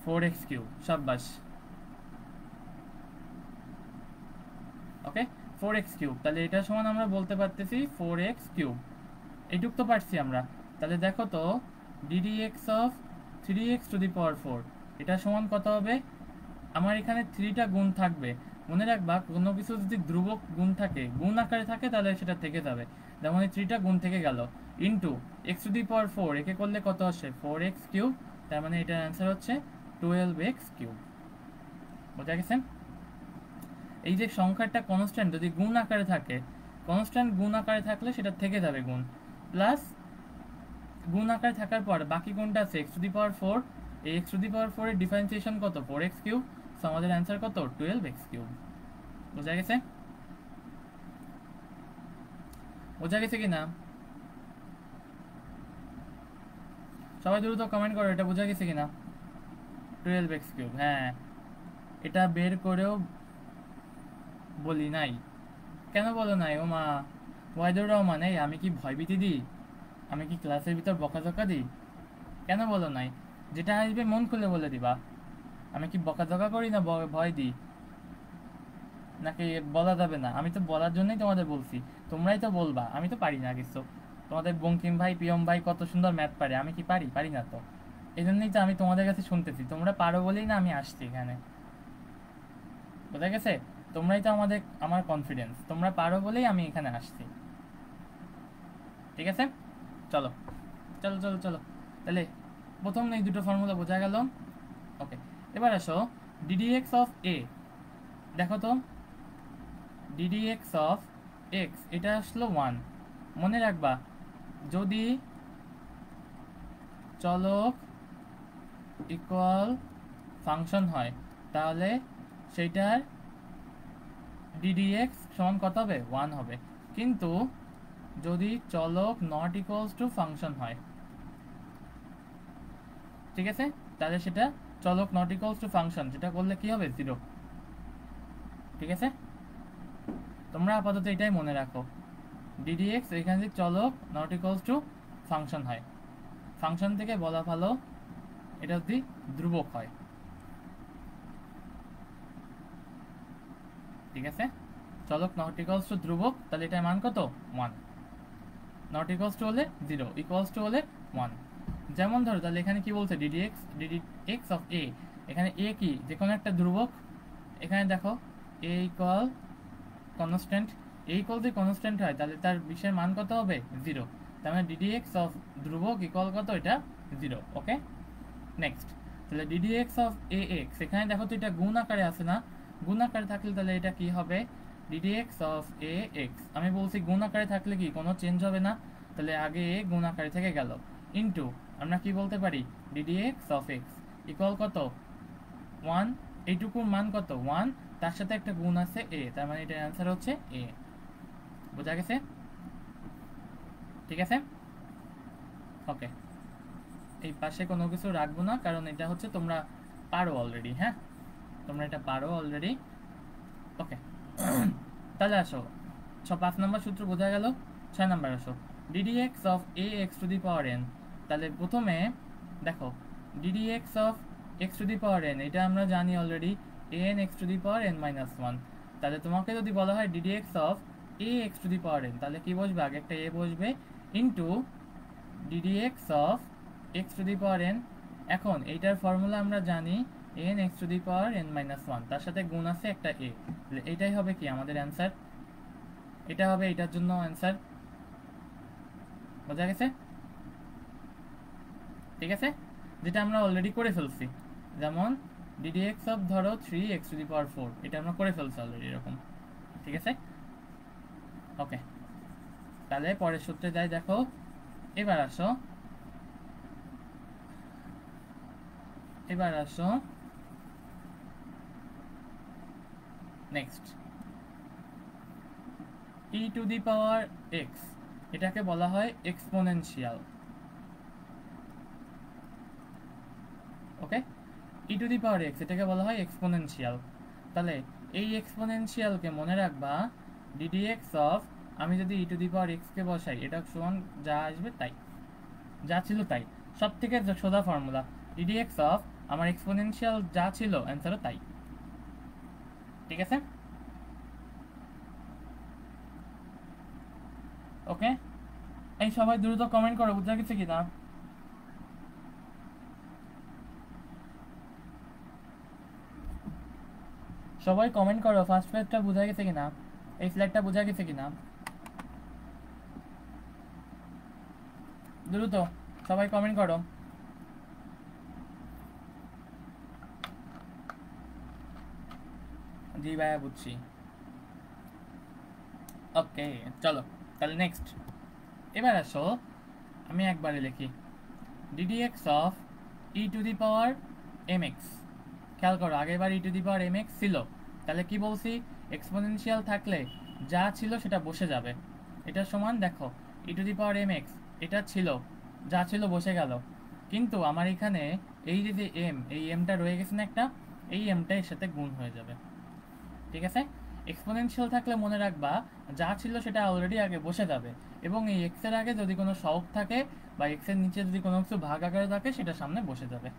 ফোর এক্স কিউব, সাব্বাস। ওকে, 4x⁵। তাহলে এটা সমান আমরা বলতে পারতেছি 4x⁵। এইটুক তো পারছি আমরা। তাহলে দেখো তো, ddx অফ 3x⁴ এটা সমান কত হবে? আমার এখানে 3টা গুণ থাকবে। মনে রাখবা, কোনো কিছু যদি ধ্রুবক গুণ থাকে, গুণ আকারে থাকে, তাহলে সেটা থেকে যাবে। যেমন এই 3টা গুণ থেকে গেল, ইন্টু x⁴ একে করলে কত আসে? 4x⁵। তার মানে এটার অ্যান্সার হচ্ছে 12x⁵। বোঝা গেছে? এই যে সংখ্যাটা কনস্ট্যান্ট যদি গুণ আকারে থাকে, কনস্ট্যান্ট গুণ আকারে থাকলে সেটা থেকে যাবে গুণ, প্লাস গুণ আকারে থাকার পর বাকি গুণটা আছে x⁴। এই x⁴ এর ডিফারেন্সিয়েশন কত? 4x⁵। সো আমাদের অ্যান্সার কত? 12x⁵। বোঝা গেছে? বোঝা গেছে কি না? সবাই দ্রুত কমেন্ট করো, এটা বোঝা গেছে কিনা? 12x⁵। হ্যাঁ, এটা বের করেও বলি নাই। কেন বলো নাই? ও মা, ওয়াহিদুর রহমান, এই আমি কি ভয়ভীতি দিই? আমি কি ক্লাসের ভিতর বকাঝকা দিই? কেন বলো নাই? যেটা আসবে মন খুলে বলে দিবা। আমি কি বকাঝকা করি না ভয় দিই? নাকি বলা যাবে না? আমি তো বলার জন্যই তোমাদের বলছি, তোমরাই তো বলবা। আমি তো পারি না কিছু। তোমাদের বঙ্কিম ভাই, প্রিয়ম ভাই কত সুন্দর ম্যাথ পারে, আমি কি পারি? পারি না তো। এই জন্যই তো আমি তোমাদের কাছে শুনতেছি, তোমরা পারো বলেই না আমি আসছি এখানে। বোঝা গেছে? তোমরাই তো আমার কনফিডেন্স, তোমরা পারো বলেই আমি এখানে আসছি। ঠিক আছে, চলো চলো চলো চলো। তাহলে প্রথম এই দুটো ফর্মুলা বোঝা গেল। ওকে, এবার আসো ddx অফ a। দেখো তো, ddx অফ x এটা আসলো 1। মনে রাখবা, যদি চলক ইকুয়াল ফাংশন হয়, তাহলে সেইটার ddx সমান কত হবে? 1 হবে। কিন্তু যদি চলক নট ইকুয়ালস টু ফাংশন হয়, ঠিক আছে, তাহলে সেটা চলক নট ইকুয়ালস টু ফাংশন, সেটা করলে কি হবে? 0। ঠিক আছে, তোমরা আপাতত এটাই মনে রাখো, ddx এখানে যে চলক নট ইকুয়ালস টু ফাংশন হয়, ফাংশন থেকে বলা ভালো এটা যদি ধ্রুবক হয়। ঠিক আছে, চলক নট ইকুয়ালস টু ধ্রুবক, তাহলে এটার মান কত? 1। নট ইকুয়ালস টু হলে 0, ইকুয়ালস টু হলে 1। যেমন ধরো, তাহলে এখানে কি বলছে? ddx অফ a, এখানে a কি? যে কোনো একটা ধ্রুবক। এখানে দেখো a equal constant, a equal যদি কনস্ট্যান্ট হয়, তাহলে তার বিশের মান কত হবে? 0। তার মানে ddx অফ ধ্রুবক ইকুয়াল কত? এটা 0। ওকে, নেক্সট। তাহলে ddx অফ ax, এখানে দেখো তো এটা গুণ আকারে আছে না? গুণ আকারে থাকলে তাহলে এটা কি হবে? ডিডিএক্স অফ এ এক্স, আমি বলছি গুণ আকারে থাকলে কি কোনো চেঞ্জ হবে না, তাহলে আগে এ গুণ আকারে থেকে গেল, ইন্টু আমরা কি বলতে পারি ডিডিএক্স অফ এক্স ইকুয়াল কত 1, এইটুকুর মান কত 1, তার সাথে একটা গুণ আছে এ, তার মানে এটার অ্যান্সার হচ্ছে এ। বোঝা গেছে? ঠিক আছে, ওকে। এই পাশে কোনো কিছু রাখবো না, কারণ এটা হচ্ছে তোমরা পারো অলরেডি। হ্যাঁ, তোমরা এটা পারো অলরেডি। ওকে, তাহলে আসো 5 নম্বর সূত্র বোঝা গেল। 6 নম্বর আসো, ddx of A x to the power N. তাহলে প্রথমে দেখো d d x of x to the power N, এটা আমরা জানি already A N x to the power N minus one. তাহলে তোমাকে যদি বলা হয় ddx of A x to the power N, তাহলে কি বসবে আগে একটা এ বসবে, into ddx of x to the power N. এখন এইটার ফর্মুলা আমরা জানি N x to the power N minus one, তার সাথে গুণ আছে একটা এ, তাহলে এটাই হবে কি আমাদের অ্যান্সার, এটা হবে এটার জন্য অ্যান্সার। বোঝা গেছে? ঠিক আছে, যেটা আমরা অলরেডি করে ফেলছি, যেমন ডিডিএক্স অফ ধরো 3x টু দি পাওয়ার 4, এটা আমরা করে ফেলছি অলরেডি এরকম। ঠিক আছে, ওকে। তাহলে পরের সূত্রে যাই, দেখো এবার আসো, next E to the power x, এটাকে বলা হয় exponential. Okay, E to the power x এটাকে বলা হয় এক্সপোনেনশিয়াল। তাহলে এই এক্সপোনেনশিয়ালকে মনে রাখবা ডিডিএক্স অফ, আমি যদি ই টু দি পাওয়ার এক্স কে বসাই, এটা সমান যা আসবে তাই, যা ছিল তাই, সব থেকে সোজা ফর্মুলা, ডিডিএক্স অফ আমার এক্সপোনেনশিয়াল যা ছিল অ্যান্সারও তাই। ঠিক আছে, ওকে। এই সবাই দ্রুত কমেন্ট করো, বুঝা গেছে কি না? সবাই কমেন্ট করো ফার্স্ট পেজটা বোঝা গেছে কিনা, এই স্লাইডটা বোঝা গেছে কিনা, দ্রুত সবাই কমেন্ট করো। জি ভাইয়া বুঝছি। ওকে, চলো তাহলে নেক্সট। এবার আসো আমি একবারে লিখি D D X of E to the power M X. খেয়াল করো আগেরবার E to the power M X ছিল, তাহলে কি বলছি এক্সপোনেনশিয়াল থাকলে যা ছিল সেটা বসে যাবে। এটা সমান দেখো E to the power M X, এটা ছিল, যা ছিল বসে গেল, কিন্তু আমার এখানে এই যে এম, এই এমটা রয়ে গেছে না একটা, এই এমটা এর সাথে গুণ হয়ে যাবে। ঠিক আছে, এক্সপোনেনশিয়াল থাকলে মনে রাখবা যা ছিল সেটা অলরেডি আগে বসে যাবে, এবং এই এক্স এর আগে যদি কোনো সহগ থাকে বা এক্স এর নিচে যদি কোনো কিছু ভাগ আকারে থাকে সেটা সামনে বসে যাবে।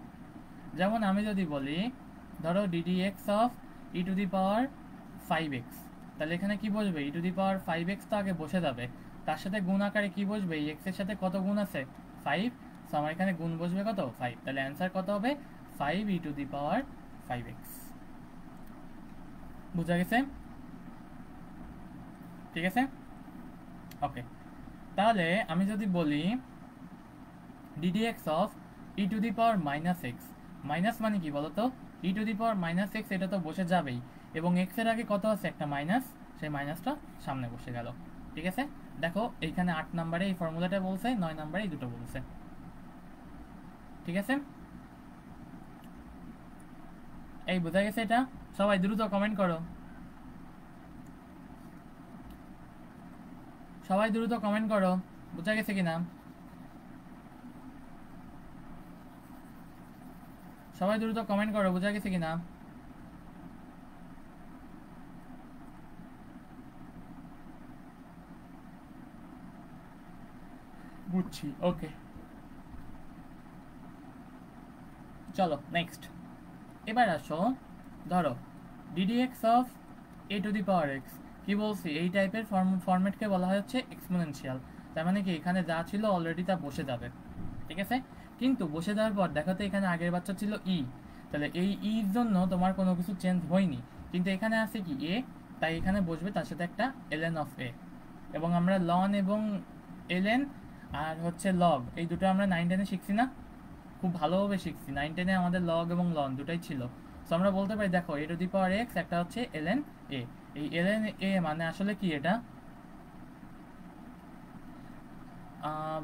যেমন আমি যদি বলি ধরো D D X of E to the power 5x, তাহলে এখানে কি বসবে ই টু দি পাওয়ার 5x তো আগে বসে যাবে, তার সাথে গুণ আকারে কি বসবে এই এক্স এর সাথে কত গুণ আছে 5, সো আমার এখানে গুণ বসবে কত 5, তাহলে অ্যান্সার কত হবে 5 ই টু দি পাওয়ার 5x। বুঝা গেছে? ঠিক আছে, ওকে। তাহলে আমি যদি বলি D D X of E to the power minus X, minus মানে কি বলতো E to the power minus X, এটা তো বসে যাবেই, এবং এক্স এর আগে কত আছে একটা মাইনাস, সেই মাইনাসটা সামনে বসে গেল। ঠিক আছে, দেখো এইখানে 8 নম্বরে এই ফর্মুলাটা বলছে, 9 নম্বরে এই দুটো বলছে। ঠিক আছে, এই বোঝা গেছে এটা? সবাই দ্রুত কমেন্ট করো, সবাই দ্রুত কমেন্ট করো, বোঝা গেছে কিনা? সবাই দ্রুত কমেন্ট করো, বোঝা গেছে কিনা? বুঝছি, ওকে। চলো নেক্সট। এবার আসো ধরো D D X of A two the power x, কি বলছি এই টাইপের ফরম্যাটকে বলা হয় হচ্ছে এক্সপোনেনশিয়াল। তার মানে কি এখানে যা ছিল অলরেডি তা বসে যাবে। ঠিক আছে, কিন্তু বসে যাওয়ার পর দেখো তো এখানে আগের বাচ্চা ছিল ই, তাহলে এই ইর জন্য তোমার কোনো কিছু চেঞ্জ হয়নি, কিন্তু এখানে আছে কি এ, তাই এখানে বসবে তার সাথে একটা এলএন অফ এ। এবং আমরা লন এবং এলএন আর হচ্ছে লগ, এই দুটো আমরা 9-10-এ শিখছি না, খুব ভালোভাবে শিখছি। 9-10-এ আমাদের লগ এবং লন দুটাই ছিল। সো আমরা বলতে পারি দেখো এ টু দি পাওয়ার এক্স একটা হচ্ছে এলএন এ। এই ln a মানে আসলে কি এটা?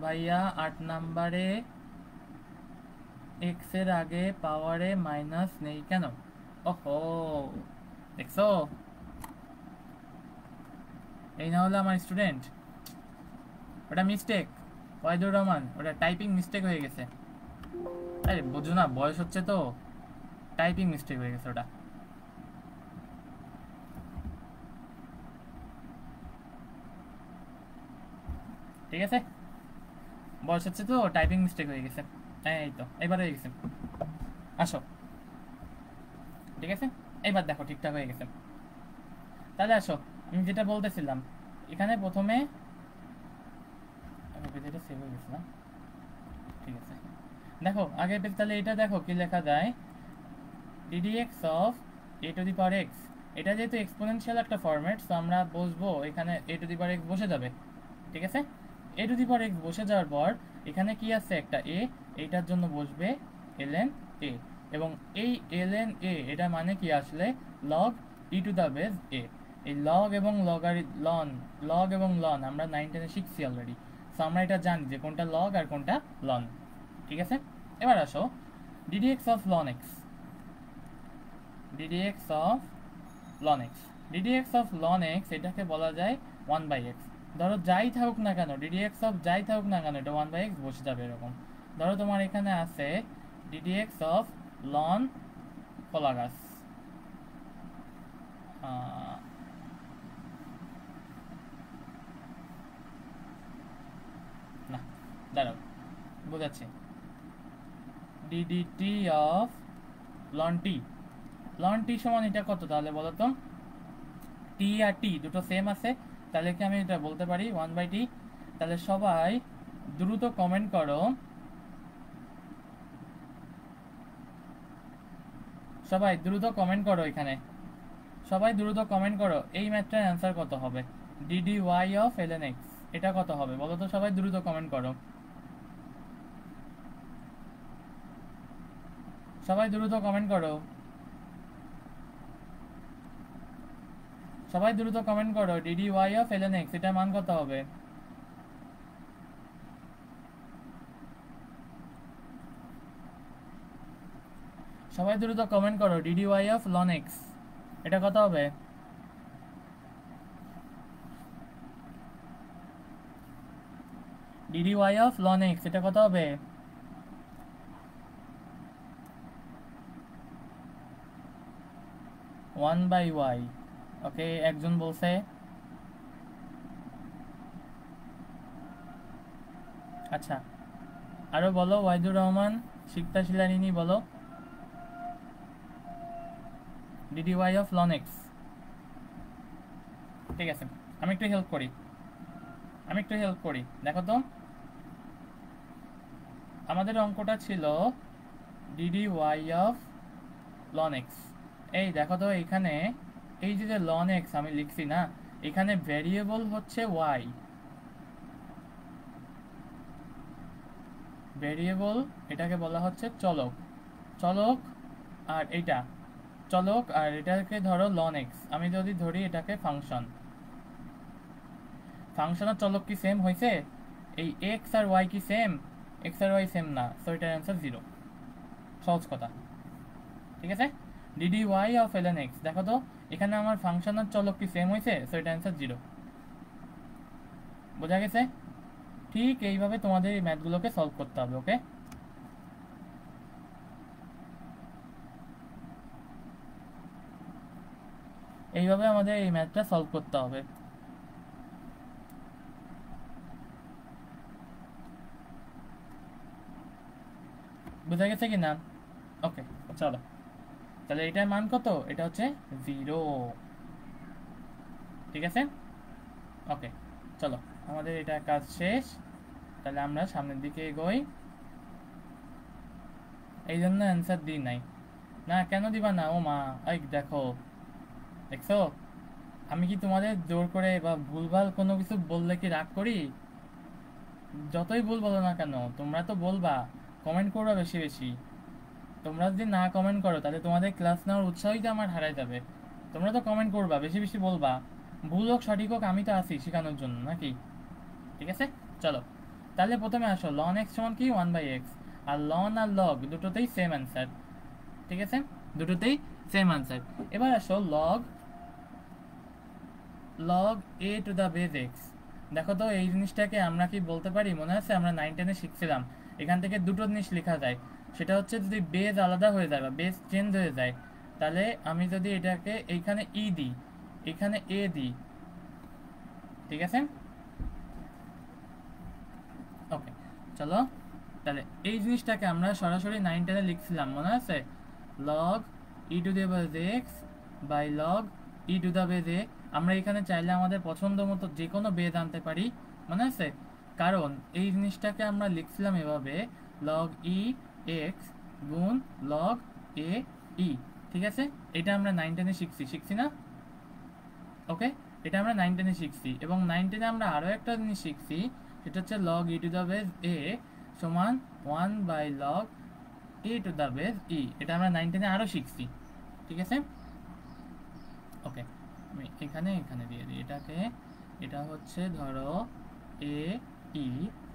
ভাইয়া 8 নাম্বারে x এর আগে পাওয়ারে মাইনাস নেই কেন? ওহো, দেখছো? এই না হলো আমার স্টুডেন্ট, ওটা মিস্টেক। ওয়াহিদুর রহমান, ওটা টাইপিং মিস্টেক হয়ে গেছে। আরে বুঝো না, বয়স হচ্ছে তো, টাইপিং মিস্টেক হয়ে গেছে ওটা। ঠিক আছে, বয়স হচ্ছে তো, টাইপিং মিস্টেক হয়ে গেছে। এই তো এবার হয়ে গেছে, আসো। ঠিক আছে, এইবার দেখো ঠিকঠাক হয়ে গেছে। তাহলে আসো, আমি যেটা বলতেছিলাম, এখানে প্রথমে যেটা সেভ হয়ে গেছে না, ঠিক আছে। দেখো আগে পেজ, তাহলে এটা দেখো কি লেখা যায়, ddx of a two the power x। এটা যেহেতু এক্সপোনেনশিয়াল একটা ফরম্যাট, তো আমরা বসবো এখানে a two the power x বসে যাবে। ঠিক আছে, a two the power x বসে যাওয়ার পর এখানে কি আছে, একটা a, এইটার জন্য বসবে ln a। এবং এই ln a এটা মানে কি আসলে, log e to the base a। এই log এবং log এবং ln আমরা 9 10 এ শিখছি অলরেডি, সো আমরা এটা জানি যে কোনটা log আর কোনটা ln। ঠিক আছে, এবার আসো ddx of ln x, ddx of ln x, ddx of ln x এটাকে বলা যায় 1/x। ধরো যাই থাকুক না কেন, ddx অফ যাই থাকুক না কেন, এটা 1/x বসে যাবে এরকম। ধরো তোমার এখানে আছে ddx অফ ln কলা গাছ, না দাঁড়াও বোঝাচ্ছি, ddt of ln t, ln t সমান এটা কত তাহলে বলো তো? t আর t দুটো সেম আছে, তাহলে কি আমি এটা বলতে পারি 1/t। তাহলে সবাই দ্রুত কমেন্ট করো, সবাই দ্রুত কমেন্ট করো এখানে, সবাই দ্রুত কমেন্ট করো এই ম্যাথটার অ্যান্সার কত হবে, dy অফ ln x এটা কত হবে বলো তো? সবাই দ্রুত কমেন্ট করো, সবাই দ্রুত কমেন্ট করো, সবাই দ্রুত কমেন্ট করো, dy অফ ln x এটার মান কত হবে? সবাই দ্রুত কমেন্ট করো, dy অফ ln x এটা কত হবে? dy অফ ln x এটা কত হবে? One by Y. ওকে, একজন বলছে। আচ্ছা, আরো বলো, ওয়াহিদুর রহমান, শিকতা শিলানিনি বলো, dy অফ ln x। ঠিক আছে, আমি একটু হেল্প করি, দেখো তো আমাদের অঙ্কটা ছিল dy অফ ln x। এই দেখো তো এখানে এই যে ln x আমি লিখছি না, এখানে ভেরিয়েবল হচ্ছে y, ভেরিয়েবল এটাকে বলা হচ্ছে চলক, চলক আর এইটা চলক, আর এটাকে ধরো ln x। আমি যদি ধরি এটাকে ফাংশন, ফাংশন আর চলক কি সেম হয়েছে? এই x আর y কি সেম? x আর y সেম না, সো এটার অ্যান্সার 0। সহজ কথা। ঠিক আছে, dy অফ ln x, দেখো তো এখানে আমার ফাংশন আর চলক কি সেম হয়েছে, সো এটার অ্যান্সার 0। বোঝা গেছে? ঠিক এইভাবে তোমাদের এই ম্যাথগুলোকে সলভ করতে হবে। ওকে, এইভাবে আমাদের এই ম্যাথটা সলভ করতে হবে। বোঝা গেছে কি না? ওকে চলো, তাহলে এটার মান কত? এটা হচ্ছে 0। ঠিক আছে, ওকে চলো, আমাদের এটা কাজ শেষ। তাহলে আমরা সামনের দিকে এগোই। এই জন্য অ্যান্সার দিই নাই না, কেন দিবা না? ও মা, এই দেখো, দেখছো আমি কি তোমাদের জোর করে বা ভুলভাল কোনো কিছু বললে কি রাগ করি? যতই ভুল বলো না কেন তোমরা তো বলবা, কমেন্ট করো বেশি বেশি। তোমরা যদি না কমেন্ট করো তাহলে তোমাদের ক্লাস নেওয়ার উৎসাহই তো আমার হারাই যাবে। তোমরা তো কমেন্ট করবা, বেশি বেশি বলবা, ভুল হোক সঠিক হোক আমি তো আছি শেখানোর জন্য নাকি? ঠিক আছে, চলো তাহলে প্রথমে আসো ln x সমান কি 1/x, আর ln আর log দুটোতেই সেম অ্যান্সার। ঠিক আছে, দুটোতেই সেম অ্যান্সার। এবার আসো log a to the base x। দেখো তো এই জিনিসটাকে আমরা কি বলতে পারি, মনে আছে আমরা 9-10-এ শিখছিলাম এখান থেকে দুটো জিনিস লেখা যায়। সেটা হচ্ছে যদি বেজ আলাদা হয়ে যায় বা বেজ চেঞ্জ হয়ে যায়, তাহলে আমি যদি এটাকে এইখানে ই দিই, এখানে এ দিই, ঠিক আছে, ওকে। চলো তাহলে এই জিনিসটাকে আমরা সরাসরি 9-10-এ লিখছিলাম, মনে আছে? log e to the base X by log e to the base A. আমরা এখানে চাইলে আমাদের পছন্দ মতো যে কোনো বেজ আনতে পারি, মনে আছে? কারণ এই জিনিসটাকে আমরা লিখছিলাম এভাবে, log e x গুণ log a e। ঠিক আছে, এটা আমরা 9-10-এ শিখছি না? ওকে, এটা আমরা 9-10-এ শিখছি, এবং 9-10-এ আমরা আরও একটা জিনিস শিখছি, সেটা হচ্ছে log e to the base a সমান 1/log a to the base e। এটা আমরা 9-10-এ আরও শিখছি। ঠিক আছে, ওকে। আমি এখানে এখানে দিয়ে দিই এটাকে, এটা হচ্ছে ধরো এ ই,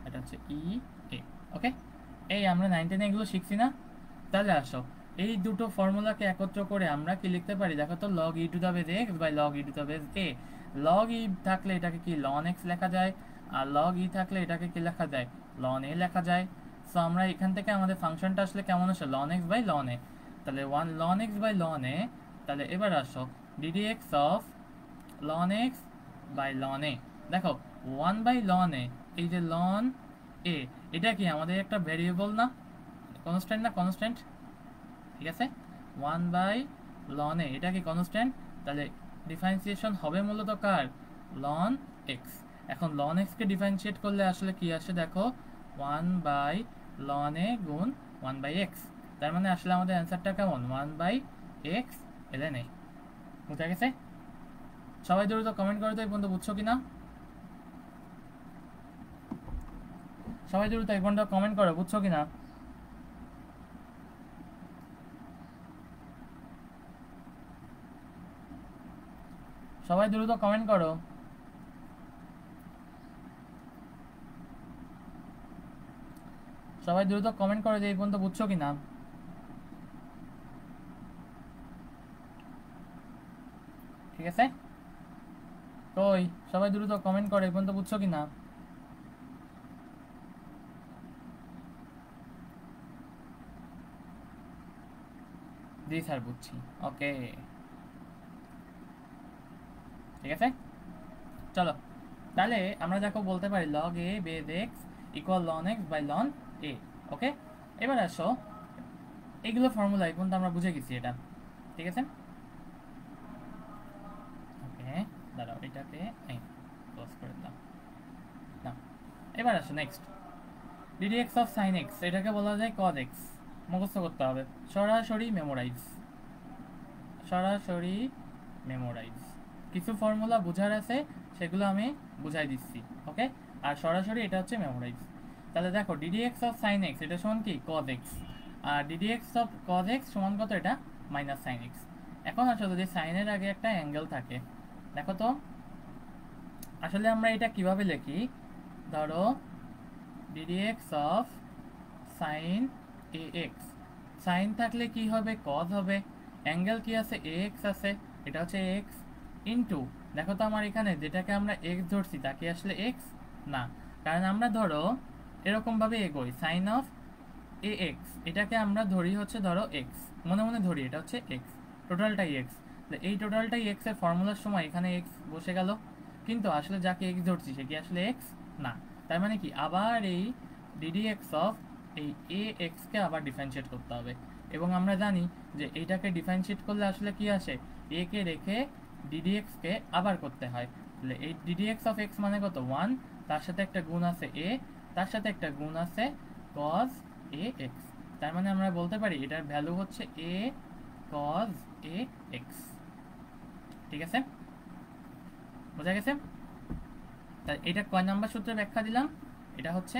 এটা হচ্ছে ই এ। ওকে, এই আমরা 9-10-এ এগুলো শিখছি না? তাহলে আসো এই দুটো ফর্মুলাকে একত্র করে আমরা কি লিখতে পারি, দেখো তো, log e to the base x by log e to the base a। log e থাকলে এটাকে কি ln x লেখা যায়, আর log e থাকলে এটাকে কি লেখা যায়, ln a লেখা যায়। সো আমরা এখান থেকে আমাদের ফাংশনটা আসলে কেমন আসে, ln x by ln a। তাহলে 1 ln x by ln a। তাহলে এবার আসো ddx of ln x by ln a। দেখো 1/ln a, এই যে ln a, এটা কি আমাদের একটা ভেরিয়েবল না, কনস্ট্যান্ট না, কনস্ট্যান্ট। ঠিক আছে, 1/ln a এটা কি কনস্ট্যান্ট, তাহলে ডিফারেন্সিয়েশন হবে মূলত কার, ln x। এখন ln x কে ডিফারেন্সিয়েট করলে আসলে কি আসে, দেখো 1/ln a গুণ 1/x। তার মানে আসলে আমাদের অ্যান্সারটা কেমন, 1/x ln a। বুঝা গেছে? সবাই দ্রুত কমেন্ট করে তো এই পর্যন্ত বুঝছো কিনা? সবাই দ্রুত এই পর্যন্ত কমেন্ট করো, বুঝছো কিনা? সবাই দ্রুত কমেন্ট করো। সবাই দ্রুত কমেন্ট করো যে এই পর্যন্ত বুঝছো কিনা। ঠিক আছে, কই সবাই দ্রুত কমেন্ট করো এই পর্যন্ত বুঝছো কিনা। জি স্যার বুঝছি, ওকে। ঠিক আছে, চলো তাহলে আমরা দেখো বলতে পারি log a base x equal ln x by ln a। Okay, এবার আসো এইগুলো ফর্মুলা এই পর্যন্ত আমরা বুঝে গেছি এটা। ঠিক আছে, ওকে, দাঁড়াও এটাকে ক্লোজ করে দিলাম না। এবার আসো next, ddx of sin x, এটাকে বলা যায় cos x। মুখস্থ করতে হবে, সরাসরি মেমোরাইজ, সরাসরি মেমোরাইজ। কিছু ফর্মুলা বোঝার আছে, সেগুলো আমি বুঝাই দিচ্ছি, ওকে। আর সরাসরি এটা হচ্ছে মেমোরাইজ। তাহলে দেখো ddx অফ sin x এটা সমান কি cos x, আর ddx অফ cos x সমান কত, এটা মাইনাস sin x। এখন আসলে যদি সাইনের আগে একটা অ্যাঙ্গেল থাকে, দেখো তো আসলে আমরা এটা কিভাবে লিখি, ধরো ddx of sin ax, sine থাকলে কি হবে, cos হবে, অ্যাঙ্গেল কি আছে, ax আছে, এটা হচ্ছে x ইনটু, দেখো তো আমার এখানে যেটাকে আমরা x ধরছি তা কি আসলে x না, কারণ আমরা ধরো এরকম ভাবে এগোই, সাইন অফ ax এটাকে আমরা ধরি হচ্ছে ধরো x, মনে মনে ধরি এটা হচ্ছে x, টোটালটাই x। এই টোটালটাই x এর ফর্মুলার সময় এখানে x বসে গেল, কিন্তু আসলে যাকে x ধরছি সে কি আসলে x না। তার মানে কি আবার এই ddx অফ এই ax কে আবার ডিফারেন্সিয়েট করতে হবে, এবং আমরা জানি যে এইটাকে ডিফারেন্সিয়েট করলে আসলে কি আসে, a কে রেখে ddx কে আবার করতে হয়। তাহলে এই ddx অফ x মানে কত, 1, তার সাথে একটা গুণ আছে a, তার সাথে একটা গুণ আছে cos ax। তার মানে আমরা বলতে পারি এটার ভ্যালু হচ্ছে a cos ax। ঠিক আছে, বোঝা গেছে? তাই এটা কয় নাম্বার সূত্রে ব্যাখ্যা দিলাম, এটা হচ্ছে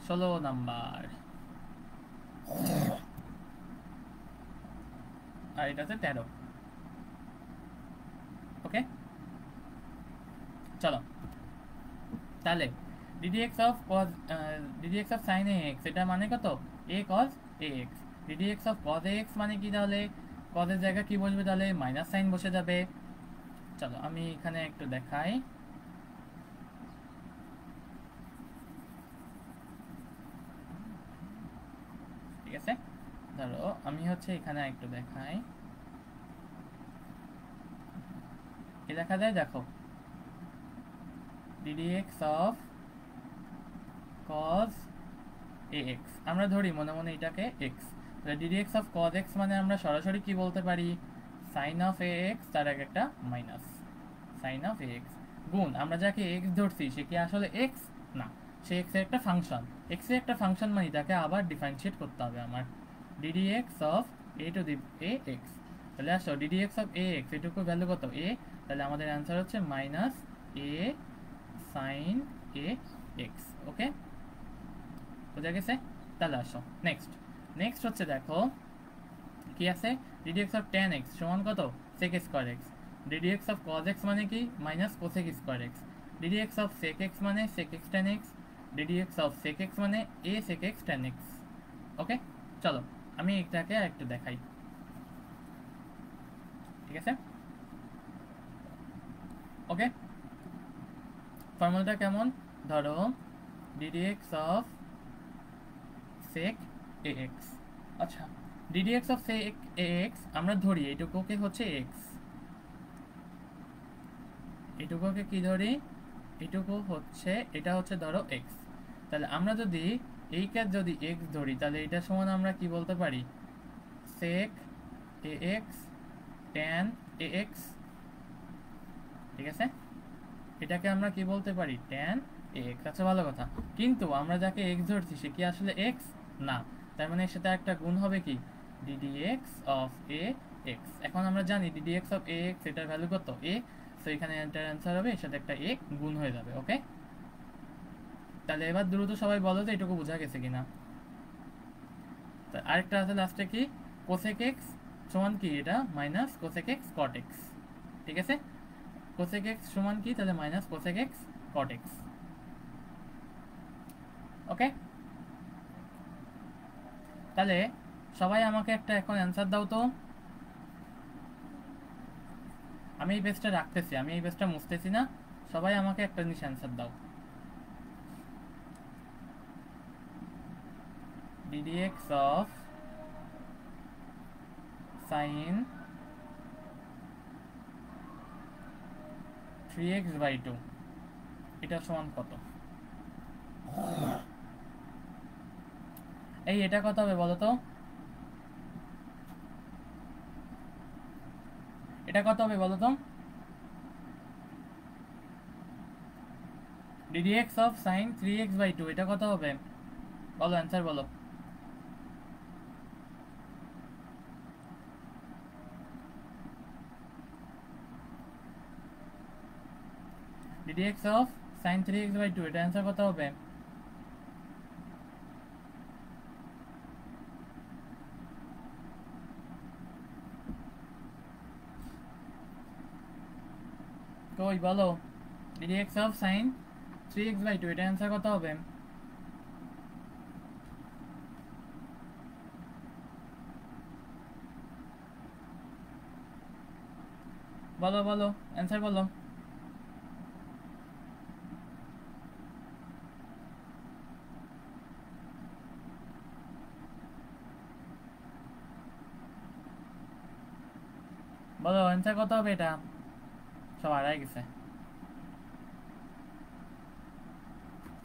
16 নাম্বার, আর এটা হচ্ছে 13। চলো তাহলে ddx অফ sin ax এটা মানে কত a cos ax। ddx of cos ax মানে কি, তাহলে cos এর জায়গায় কি বসবে, তাহলে মাইনাস সাইন বসে যাবে। চলো আমি এখানে একটু দেখাই, ঠিক আছে। ধরো আমি হচ্ছে এখানে একটু দেখাই, কি দেখা যায় দেখো, ddx অফ cos ax আমরা ধরি মনে মনে এটাকে x, তাহলে ddx অফ cos x মানে আমরা সরাসরি কি বলতে পারি, sin of ax তার আগে একটা মাইনাস sin of ax গুণ আমরা যাকে x ধরছি সে কি আসলে x না, সে x এর একটা ফাংশন, x এর একটা ফাংশন মানে তাকে আবার ডিফারেন্সিয়েট করতে হবে আমার, ddx of a to the ax। তাহলে আসো ddx অফ ax এটুকু ভ্যালু কত a, তাহলে আমাদের অ্যান্সার হচ্ছে মাইনাস a sin ax। ওকে, বোঝা গেছে। তাহলে আসো নেক্সট হচ্ছে দেখো কি আছে, ddx অফ tan x সমান কত sec square x, ddx of cos x মানে কি minus cosec square x, ddx of sec x মানে sec x tan x, ddx of sec x মানে a sec x tan x। ওকে, চলো আমি এটাকে একটু দেখাই, ঠিক আছে। ওকে, ফর্মুলাটা কেমন, ধরো ddx অফ sec ax, আচ্ছা ddx অফ sec ax আমরা ধরি এইটুকুকে হচ্ছে x, এইটুকুকে কি ধরি, এইটুকু হচ্ছে এটা হচ্ছে ধরো x, তাহলে আমরা যদি এইকে যদি x ধরি তাহলে এটা সমান আমরা কি বলতে পারি sec ax tan ax, ঠিক আছে, এটাকে আমরা কি বলতে পারি tan ax। আচ্ছা ভালো কথা, কিন্তু আমরা যাকে x ধরছি সে কি আসলে x না, তার মানে সেটা একটা গুণ হবে কি ddx অফ ax। এখন আমরা জানি ddx অফ ax এটার ভ্যালু কত a, সো এখানে এটার অ্যান্সার হবে এর সাথে একটা a গুণ হয়ে যাবে। ওকে, তাহলে এবার দ্রুত সবাই বলো তো এটুকু বোঝা গেছে কিনা। আরেকটা আছে লাস্টে কি cosec x সমান কি, এটা minus cosec x cot x, ঠিক আছে। cosec x সমান কি, তাহলে minus cosec x cot x। ওকে, তাহলে সবাই আমাকে একটা এখন অ্যান্সার দাও তো, আমি এই পেজটা রাখতেছি, আমি এই পেজটা মুছতেছি না, সবাই আমাকে একটা জিনিস অ্যান্সার দাও, ddx অফ sin 3x/2 এটা সমান কত, এই এটা কত হবে বলো তো, এটা কত হবে বলো তো, ddx অফ sin 3x/2 এটা কত হবে বলো, অ্যান্সার বলো। ddx অফ sin 3x/2 এটা অ্যান্সার কত হবে, কই বলো, ddx অফ sin 3x/2 এটা অ্যান্সার কত হবে, বলো বলো অ্যান্সার বলো। বলো অ্যান্সার কত হবে, এটা সব হারাই গেছে।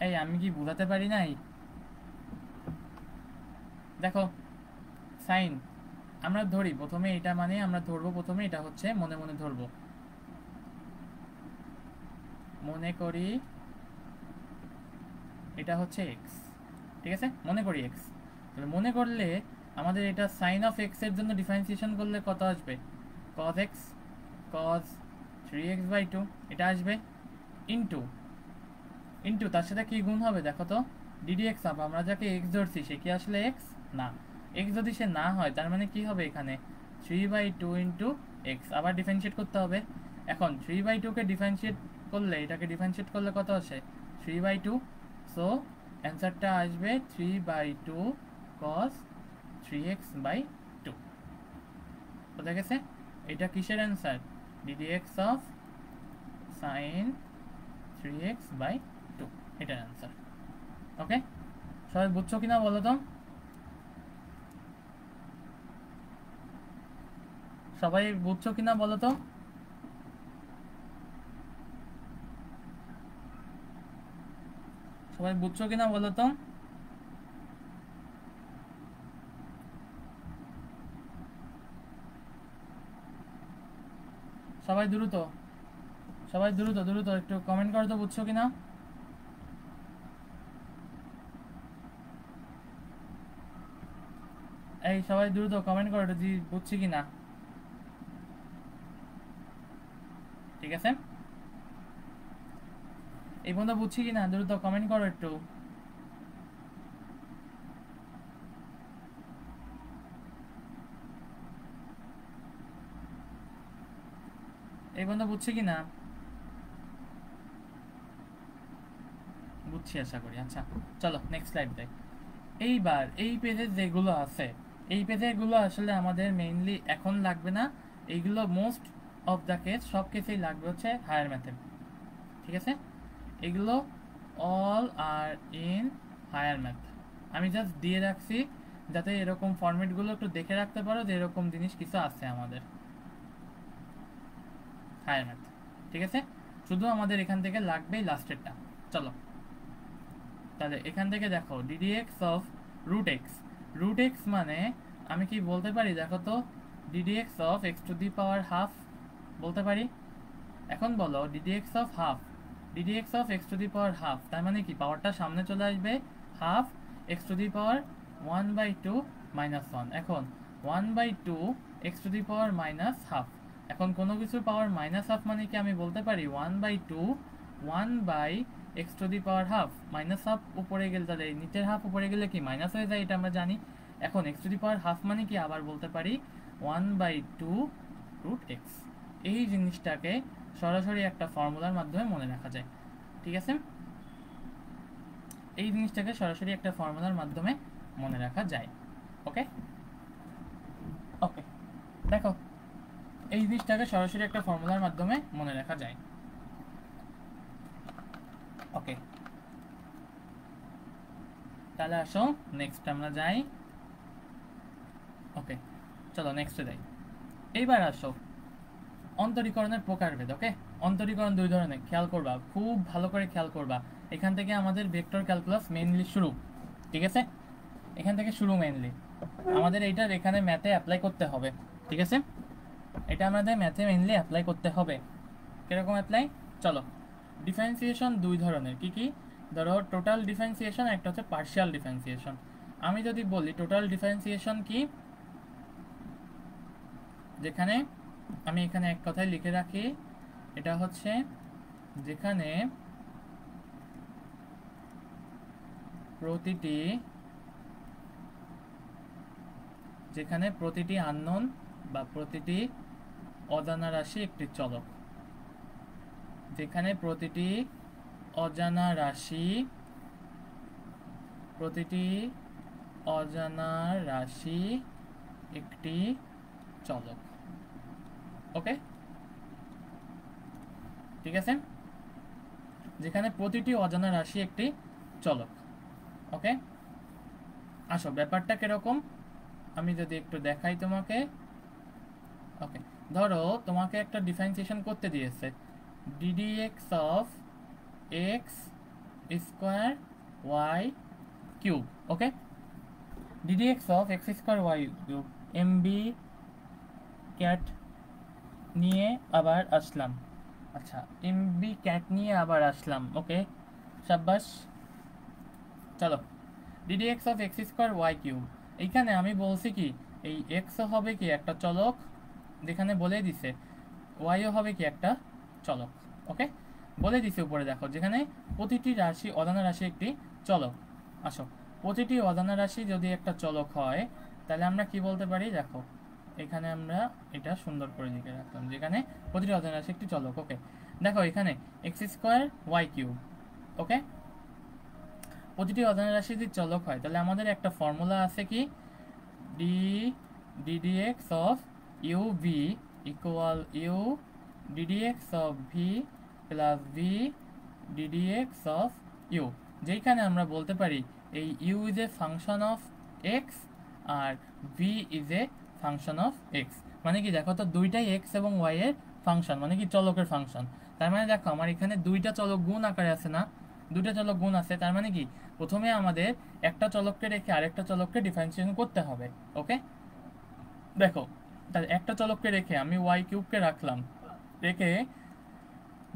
এই আমি কি বোঝাতে পারি নাই, দেখো সাইন আমরা ধরি প্রথমে এটা, মানে আমরা ধরবো প্রথমে এটা হচ্ছে মনে মনে ধরবো, মনে করি এটা হচ্ছে এক্স, ঠিক আছে, মনে করি এক্স, তাহলে মনে করলে আমাদের এটা সাইন অফ এক্স এর জন্য ডিফারেন্সিয়েশন করলে কত আসবে, cos x cos 3x/2 এটা আসবে, ইনটু ইনটু তার সাথে কি গুণ হবে দেখো তো, ddx অফ আমরা যাকে x ধরছি সে কি আসলে x না, x যদি সে না হয় তার মানে কি হবে এখানে 3/2 ইনটু x, আবার ডিফারেন্সিয়েট করতে হবে। এখন 3/2 কে ডিফারেন্সিয়েট করলে, এটাকে ডিফারেন্সিয়েট করলে কত আসে? 3/2। সো অ্যান্সারটা আসবে 3/2 cos 3x/2। বুঝা গেছে? এটা কিসের answer? ddx of sin 3x/2 এটার অ্যান্সার। ওকে, সবাই বুঝছো কিনা বলো তো? সবাই বুঝছো কিনা বলো তো? সবাই বুঝছো কিনা বলো তো? সবাই দ্রুত, সবাই দ্রুত দ্রুত একটু কমেন্ট করো তো বুঝছো কিনা। এই সবাই দ্রুত কমেন্ট করো একটু জি বুঝছি কিনা। ঠিক আছে, এই পর্যন্ত বুঝছি কিনা দ্রুত কমেন্ট করো একটু। এই পর্যন্ত বুঝছি কিনা? বুঝছি আশা করি। আচ্ছা চলো নেক্সট স্লাইড দেখ। এইবার এই পেজে যেগুলো আছে, এই পেজেগুলো আসলে আমাদের মেইনলি এখন লাগবে না। এইগুলো মোস্ট অফ দ্য কেস, সব কেসেই লাগবে হচ্ছে হায়ার ম্যাথে। ঠিক আছে, এগুলো all are in higher math. আমি জাস্ট দিয়ে রাখছি যাতে এরকম ফরম্যাটগুলো একটু দেখে রাখতে পারো যে এরকম জিনিস কিছু আছে আমাদের হায়ার ম্যাথ। ঠিক আছে, শুধু আমাদের এখান থেকে লাগবেই লাস্টেরটা। চলো তাহলে এখান থেকে দেখো ddx of root x. Root x মানে আমি কি বলতে পারি দেখো তো, ddx of x to the power half বলতে পারি। এখন বলো ddx of half, ddx of x to the power half, তার মানে কি পাওয়ারটা সামনে চলে আসবে, half x to the power 1/2 minus 1। এখন 1/2 x to the power minus half. এখন কোনো কিছুর পাওয়ার মাইনাস হাফ মানে কি আমি বলতে পারি 1/2 1/x two the power half. Minus half উপরে গেলে তাহলে নিচের হাফ উপরে গেলে কি মাইনাস হয়ে যায়, এটা আমরা জানি। এখন x to the power half মানে কি আবার বলতে পারি 1/2 রুট এক্স। এই জিনিসটাকে সরাসরি একটা ফর্মুলার মাধ্যমে মনে রাখা যায়। ঠিক আছে, এই জিনিসটাকে সরাসরি একটা ফর্মুলার মাধ্যমে মনে রাখা যায়। ওকে ওকে, দেখো এই জিনিসটাকে সরাসরি একটা ফর্মুলার মাধ্যমে মনে রাখা যায়। ওকে, তাহলে আসো নেক্সট আমরা যাই। ওকে চলো নেক্সটে যাই। এইবার আসো অন্তরীকরণের প্রকারভেদ। ওকে, অন্তরীকরণ দুই ধরনের, খেয়াল করবা, খুব ভালো করে খেয়াল করবা। এখান থেকে আমাদের ভেক্টর ক্যালকুলাস মেইনলি শুরু। ঠিক আছে, এখান থেকে শুরু মেইনলি আমাদের এইটার এখানে ম্যাথে অ্যাপ্লাই করতে হবে। ঠিক আছে, এটা আমাদের ম্যাথে মেইনলি অ্যাপ্লাই করতে হবে। কিরকম অ্যাপ্লাই? চলো, ডিফারেন্সিয়েশন দুই ধরনের, কি কি? ধরো টোটাল ডিফারেন্সিয়েশন, একটা হচ্ছে পার্শিয়াল ডিফারেন্সিয়েশন। আমি যদি বলি টোটাল ডিফারেন্সিয়েশন কি, যেখানে আমি এখানে এক কথায় লিখে রাখি, এটা হচ্ছে যেখানে প্রতিটি আননোন বা প্রতিটি অজানা রাশি একটি চলক। যেখানে প্রতিটি অজানা রাশি একটি চলক। ওকে, ঠিক আছে, যেখানে প্রতিটি অজানা রাশি একটি চলক। ওকে, আসো ব্যাপারটা কিরকম আমি যদি একটু দেখাই তোমাকে। ওকে, ধরো তোমাকে একটা ডিফারেন্সিয়েশন করতে দিয়েছে ddx of x square y cube. Okay, ddx of x square y cube. MB ক্যাট নিয়ে আবার আসলাম। আচ্ছা, এমবি ক্যাট নিয়ে আবার আসলাম। ওকে, সাব্বাস। চলো, ddx of x square y cube. এইখানে আমি বলছি কি এই এক্স হবে কি একটা চলক, যেখানে বলে দিছে ওয়াইও হবে কি একটা চলক। ওকে, বলে দিছে উপরে দেখো, যেখানে প্রতিটি রাশি অজানা রাশি একটি চলক। আসো, প্রতিটি অজানা রাশি যদি একটা চলক হয় তাহলে আমরা কি বলতে পারি, দেখো এখানে আমরা এটা সুন্দর করে লিখে রাখলাম, যেখানে প্রতিটি অজানা রাশি একটি চলক। ওকে, দেখো এখানে এক্স স্কোয়ার ওয়াই কিউব। ওকে, প্রতিটি অজানা রাশি যদি চলক হয় তাহলে আমাদের একটা ফর্মুলা আছে কি, d d d x of u v equal u d d x of v plus v d d x of u, যেইখানে আমরা বলতে পারি এই u is a function of x আর v is a function of x. মানে কি দেখো তো দুইটাই এক্স এবং ওয়াই এর ফাংশন, মানে কি চলকের ফাংশন। তার মানে দেখো আমার এখানে দুইটা চলক গুণ আকারে আছে না, দুইটা চলক গুণ আছে, তার মানে কি প্রথমে আমাদের একটা চলককে রেখে আরেকটা চলককে ডিফারেন্সিয়েশন করতে হবে। ওকে, দেখো তাহলে একটা চলককে রেখে আমি ওয়াই কিউবকে রাখলাম, রেখে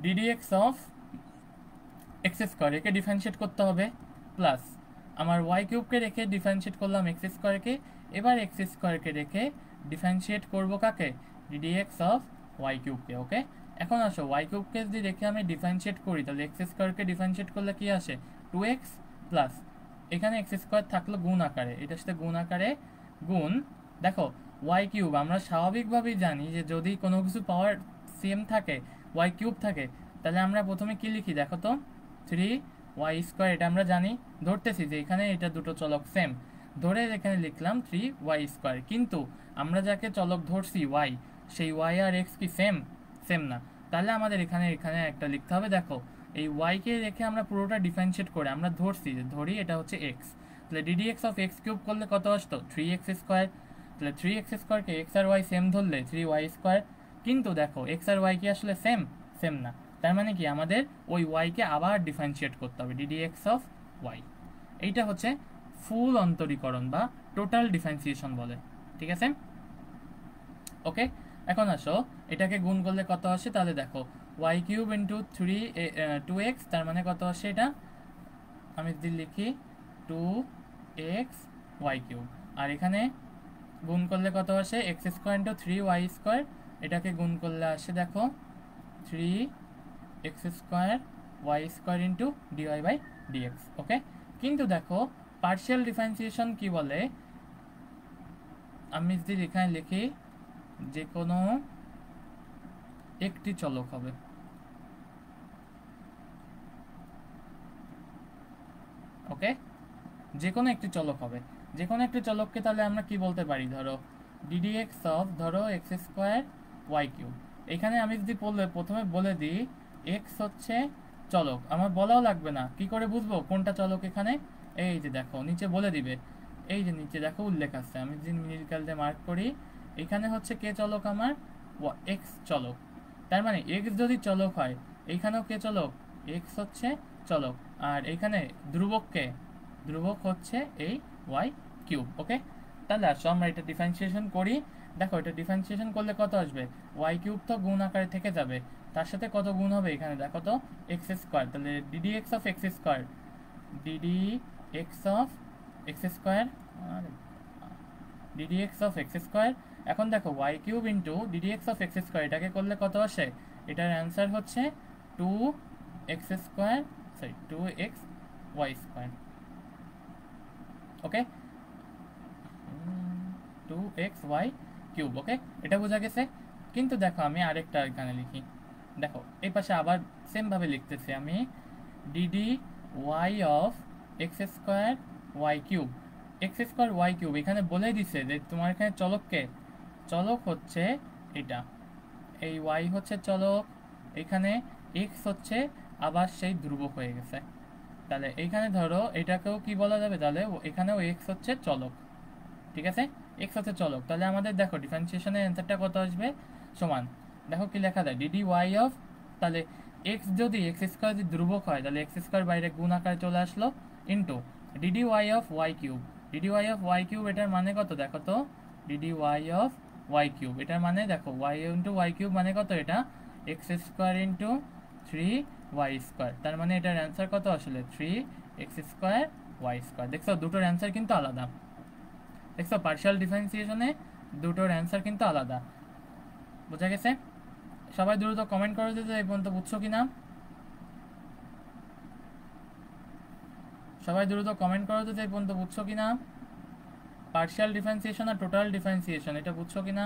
ডিডিএক্স অফ এক্স স্কোয়ার একে ডিফারেন্সিয়েট করতে হবে, প্লাস আমার ওয়াই কিউবকে রেখে ডিফারেন্সিয়েট করলাম এক্স স্কোয়ারকে, এবার এক্স স্কোয়ারকে রেখে ডিফারেন্সিয়েট করবো কাকে, ডিডিএক্স অফ ওয়াই কিউবকে। ওকে, এখন আসো ওয়াই কিউবকে যদি রেখে আমি ডিফারেন্সিয়েট করি তাহলে এক্স স্কোয়ারকে ডিফারেন্সিয়েট করলে কি আসে, 2x প্লাস এখানে এক্স স্কোয়ার থাকলো গুণ আকারে, এটার সাথে গুণ আকারে গুণ, দেখো ওয়াই কিউব আমরা স্বাভাবিকভাবেই জানি যে যদি কোনো কিছু পাওয়ার সেম থাকে ওয়াই কিউব থাকে তাহলে আমরা প্রথমে কি লিখি দেখো তো, 3y স্কোয়ার, এটা আমরা জানি, ধরতেছি যে এখানে এটা দুটো চলক সেম, ধরে এখানে লিখলাম 3y স্কোয়ার। কিন্তু আমরা যাকে চলক ধরছি y, সেই y আর x কি সেম, সেম না, তাহলে আমাদের এখানে এখানে একটা লিখতে হবে। দেখো এই y কে রেখে আমরা পুরোটা ডিফারেন্সিয়েট করে আমরা ধরি এটা হচ্ছে x, তাহলে ddx অফ x কিউব করলে কত আসতো 3x স্কোয়ার, তাহলে 3x স্কোয়ারকে x আর y সেম ধরলে 3y স্কোয়ার। কিন্তু দেখো x আর y কি আসলে সেম, সেম না, তার মানে কি আমাদের ওই y কে আবার ডিফারেন্সিয়েট করতে হবে, ddx অফ y। এইটা হচ্ছে ফুল অন্তরীকরণ বা টোটাল ডিফারেন্সিয়েশন বলে, ঠিক আছে। ওকে, এখন আসো এটাকে গুণ করলে কত আসে, তাহলে দেখো y কিউব ইন্টু 2x, তার মানে কত আসে এটা, আমি যদি লিখি 2x y কিউব, আর এখানে গুণ করলে কত আসে x square into 3y square, এটাকে গুণ করলে আসে দেখো 3x square y square into D Y by D X. Okay, কিন্তু দেখো পার্শিয়াল ডিফারেন্সিয়েশন কি বলে, আমি যদি এখানে লিখি যে কোনো একটি চলক হবে, ওকে, যে কোনো একটি চলক হবে, যে কোনো একটি চলককে তাহলে আমরা কি বলতে পারি, ধরো ডিডিএক্স অফ ধরো এক্স স্কোয়ার ওয়াই কিউব। এখানে আমি যদি প্রথমে বলে দিই এক্স হচ্ছে চলক, আমার বলাও লাগবে না, কি করে বুঝবো কোনটা চলক এখানে, এই যে দেখো নিচে বলে দিবে, এই যে নিচে দেখো উল্লেখ আছে, আমি যদি মিনিকাল দিয়ে মার্ক করি, এখানে হচ্ছে কে চলক আমার, এক্স চলক, তার মানে এক্স যদি চলক হয় এইখানেও কে চলক, এক্স হচ্ছে চলক, আর এখানে ধ্রুবককে, ধ্রুবক হচ্ছে এই ওয়াই কিউব। ওকে, তাহলে আসো আমরা এটা ডিফারেন্সিয়েশন করি, দেখো এটা ডিফারেন্সিয়েশন করলে কত আসবে, ওয়াই কিউব তো গুণ আকারে থেকে যাবে, তার সাথে কত গুণ হবে এখানে দেখো তো এক্স স্কোয়ার, তাহলে D D X of x square, D D X of x square, D D X of x square. এখন দেখো Y cube into D D X of x square, এটাকে করলে কত আসে, এটার অ্যান্সার হচ্ছে 2x square, sorry 2x Y square. Okay, 2x Y cube. Okay, এটা বোঝা গেছে। কিন্তু দেখো আমি আরেকটা এখানে লিখি, দেখো এই পাশে আবার সেম ভাবে লিখতেছি আমি, d d y of x square y cube, x square y cube এখানে বলে দিছে যে তোমার এখানে চলককে, চলক হচ্ছে এটা, এই ওয়াই হচ্ছে চলক, এখানে এক্স হচ্ছে আবার সেই ধ্রুবক হয়ে গেছে, তাহলে এইখানে ধরো এটাকেও কি বলা যাবে, তাহলে এখানেও এক্স হচ্ছে চলক, ঠিক আছে, এক্স হচ্ছে চলক। তাহলে আমাদের দেখো ডিফারেন্সিয়েশনের অ্যান্সারটা কত আসবে, সমান দেখো কি লেখা যায়, ডিডি ওয়াই অফ, তাহলে এক্স যদি এক্স স্কোয়ার যদি ধ্রুবক হয় তাহলে এক্স স্কোয়ার বাইরে গুণ আকারে চলে আসলো, into d d y of y cube, d d y of y cube এটার মানে কত দেখো তো, d d y of y cube এটার মানে দেখো ওয়াই ইন্টু ওয়াই কিউব মানে কত, এটা x square into 3y square, তার মানে এটার অ্যান্সার কত আসলে 3x স্কোয়ার ওয়াই স্কোয়ার। দেখছো দুটোর অ্যান্সার কিন্তু আলাদা, দেখছো পার্শিয়াল ডিফারেন্সিয়েশনে দুটোর অ্যান্সার কিন্তু আলাদা, বোঝা গেছে। সবাই দ্রুত কমেন্ট করে দিতে এই পর্যন্ত বুঝছো কিনা, সবাই দ্রুত কমেন্ট করে দিতে এই পর্যন্ত বুঝছো কিনা, পার্শিয়াল ডিফারেন্সিয়েশন আর টোটাল ডিফারেন্সিয়েশন এটা বুঝছো কিনা।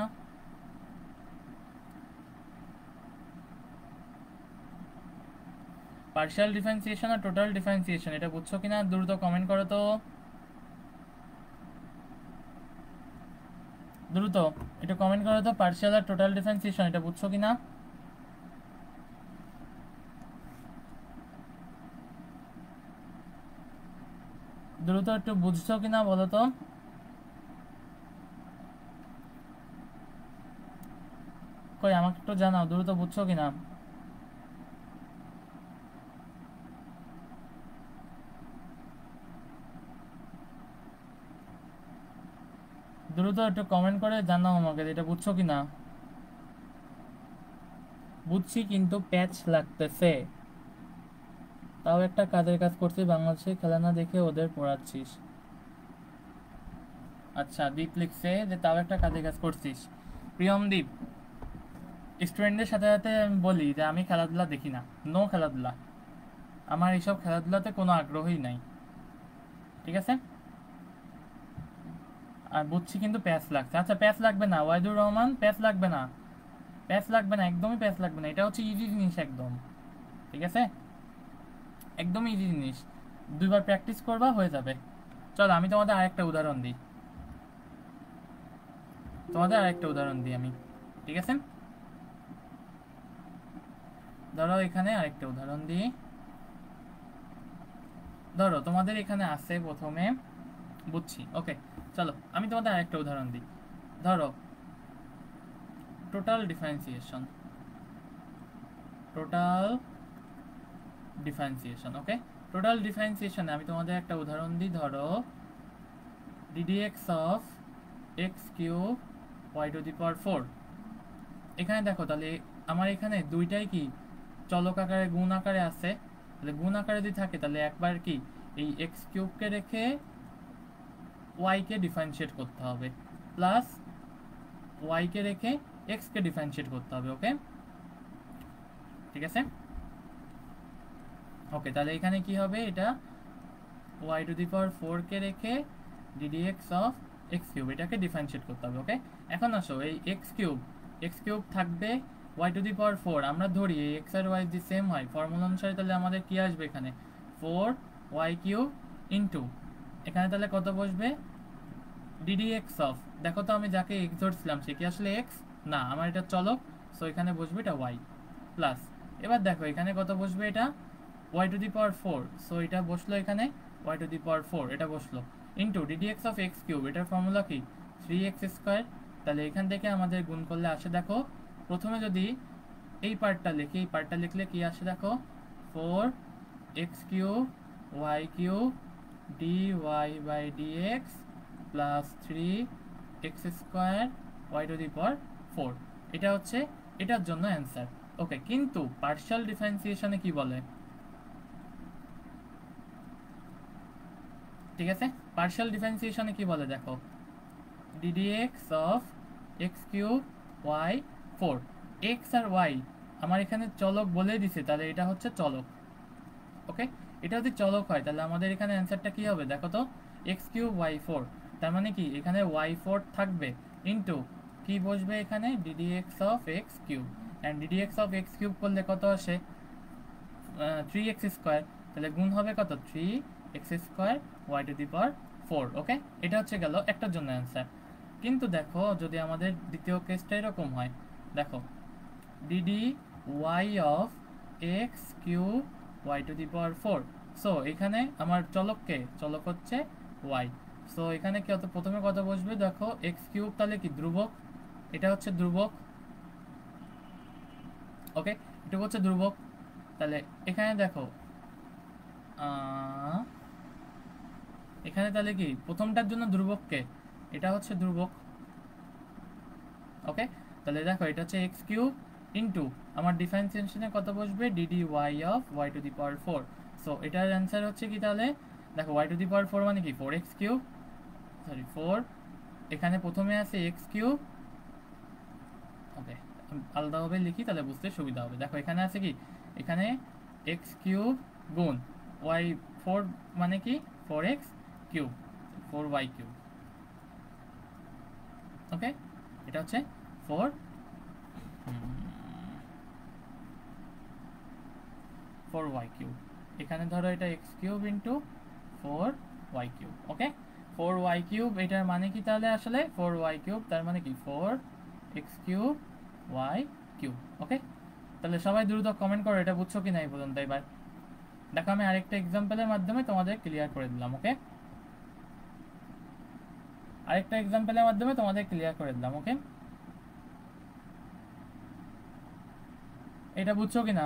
পার্শিয়াল ডিফারেন্সিয়েশন আর টোটাল ডিফারেন্সিয়েশন এটা বুঝছো কিনা দ্রুত কমেন্ট করো তো, দ্রুত এটা কমেন্ট করো তো, পার্শিয়াল আর টোটাল ডিফারেন্সিয়েশন এটা বুঝছো কিনা। দ্রুত একটু বুঝছো কিনা বলো তো। কই আমাকে একটু জানাও দ্রুত বুঝছো কিনা। দ্রুত একটু কমেন্ট করে জানাও আমাকে এটা বুঝছো কিনা। বুঝছি কিন্তু প্যাচ লাগতেছে। তাও একটা কাজের কাজ করছি, বাংলাদেশে খেলা না দেখে ওদের পড়াচ্ছিস। আচ্ছা দীপ লিখছে যে তাও একটা কাজের কাজ করছিস। প্রিয়ম দীপ, স্টুডেন্টদের সাথে সাথে আমি বলি যে আমি খেলাধুলা দেখি না, নো খেলাধুলা, আমার এইসব খেলাধুলাতে কোনো আগ্রহই নাই, ঠিক আছে। আর বুঝছি কিন্তু প্যাচ লাগছে। আচ্ছা প্যাচ লাগবে না ওয়াহিদুর রহমান, প্যাচ লাগবে না, প্যাচ লাগবে না, একদমই প্যাচ লাগবে না, এটা হচ্ছে ইজি জিনিস একদম, ঠিক আছে, একদম ইজি জিনিস, দুইবার প্র্যাকটিস করবা হয়ে যাবে। চলো আমি তোমাদের আরেকটা উদাহরণ দিই, তোমাদের আরেকটা উদাহরণ দিই আমি, ঠিক আছে। ধরো এখানে আরেকটা উদাহরণ দিই। ধরো তোমাদের এখানে আছে প্রথমে, বুঝছি, ওকে। চলো আমি তোমাদের আরেকটা উদাহরণ দিই। ধরো total differentiation, total differentiation, okay. Total ডিফারেন্সিয়েশনে আমি তোমাদের একটা উদাহরণ দিই। ধরো D D X of x cube Y to the power 4। এখানে দেখো তাহলে আমার এখানে দুইটাই কি চলক আকারে গুণ আকারে আছে, তাহলে গুণ আকারে যদি থাকে তাহলে একবার কি এই এক্স কিউবকে রেখে ওয়াইকে ডিফারেন্সিয়েট করতে হবে, প্লাস ওয়াইকে রেখে এক্সকে ডিফারেন্সিয়েট করতে হবে, ওকে, ঠিক আছে। ওকে তাহলে এখানে কি হবে, এটা ওয়াই টু দি পাওয়ার 4 কে রেখে ডিডিএক্স অফ এক্স কিউব এটাকে ডিফারেন্সিয়েট করতে হবে, ওকে। এখন আসো এই এক্স কিউব থাকবে ওয়াই টু দি পাওয়ার 4, আমরা ধরি এই এক্স আর ওয়াই যদি সেম হয় ফর্মুলা অনুসারে, তাহলে আমাদের কি আসবে এখানে 4 ওয়াই কিউব ইন্টু এখানে তাহলে কত বসবে ডিডিএক্স অফ, দেখো তো আমি যাকে এক্স ধরছিলাম সে কি আসলে এক্স না, আমার এটা চলক, সো এখানে বসবে এটা ওয়াই, প্লাস এবার দেখো এখানে কত বসবে এটা y to the power 4, so এটা বসলো এখানে ওয়াই টু দি পাওয়ার 4 এটা বসলো into ddx of x cube, এটার ফর্মুলা কি 3x স্কোয়ার। তাহলে এখান থেকে আমাদের গুণ করলে আসে দেখো, প্রথমে যদি এই পার্টটা লিখি, এই পার্টটা লিখলে কি আসে দেখো 4x cube Y cube dy by dx plus 3x square Y to the power 4, এটা হচ্ছে এটার জন্য অ্যান্সার, ওকে। কিন্তু পার্শিয়াল ডিফারেন্সিয়েশনে কি বলে, ঠিক আছে, পার্শিয়াল ডিফারেন্সিয়েশনে কি বলে দেখো d d x of x cube y 4, x আর ওয়াই আমার এখানে চলক বলে দিছে, তাহলে এটা হচ্ছে চলক, ওকে। এটা যদি চলক হয় তাহলে আমাদের এখানে অ্যান্সারটা কি হবে দেখো তো এক্স কিউব ওয়াই 4, তার মানে কি এখানে ওয়াই 4 থাকবে ইন্টু কি বসবে এখানে ddx of x cube, and ddx of x cube করলে কত আসে 3x স্কোয়ার, তাহলে গুণ হবে কত 3x square Y to the power 4, okay. এটা হচ্ছে গেল একটার জন্য অ্যান্সার। কিন্তু দেখো যদি আমাদের দ্বিতীয় কেসটা এরকম হয়, দেখো d d y of x cube Y to the power 4, so এখানে আমার চলক হচ্ছে ওয়াই, সো এখানে কত প্রথমে কত বসবে দেখো এক্স কিউব, তাহলে কি ধ্রুবক, এটা হচ্ছে ধ্রুবক, ওকে, এটা হচ্ছে ধ্রুবক। তাহলে এখানে দেখো এখানে তাহলে কি প্রথমটার জন্য ধ্রুবককে, এটা হচ্ছে ধ্রুবক, ওকে। তাহলে দেখো এটা হচ্ছে এক্স কিউব ইন্টু আমার ডিফারেন্সিয়েশনে কত বসবে d d y of y to the power 4, so এটার অ্যান্সার হচ্ছে কি তাহলে দেখো ওয়াই টু দি পাওয়ার 4 মানে কি 4x কিউব, সরি 4, এখানে প্রথমে আছে এক্স কিউব, ওকে আলাদাভাবে লিখি তাহলে বুঝতে সুবিধা হবে। দেখো এখানে আছে কি এখানে এক্স কিউব গুণ ওয়াই 4 মানে কি 4x cube 4y cube, okay. এটা হচ্ছে 4 4y³ এখানে ধরো এটা x³ ইন্টু 4y³। ওকে, 4y³ এটার মানে কি তাহলে আসলে 4y³ তার মানে কি 4x³ y³ ওকে, তাহলে সবাই দ্রুত কমেন্ট করো এটা বুঝছো কিনা এই পর্যন্ত। এবার দেখো আমি আরেকটা এক্সাম্পলের মাধ্যমে তোমাদের ক্লিয়ার করে দিলাম। ওকে, আরেকটা এক্সাম্পলের মাধ্যমে তোমাদের ক্লিয়ার করে দিলাম। ওকে, এটা বুঝছো কিনা?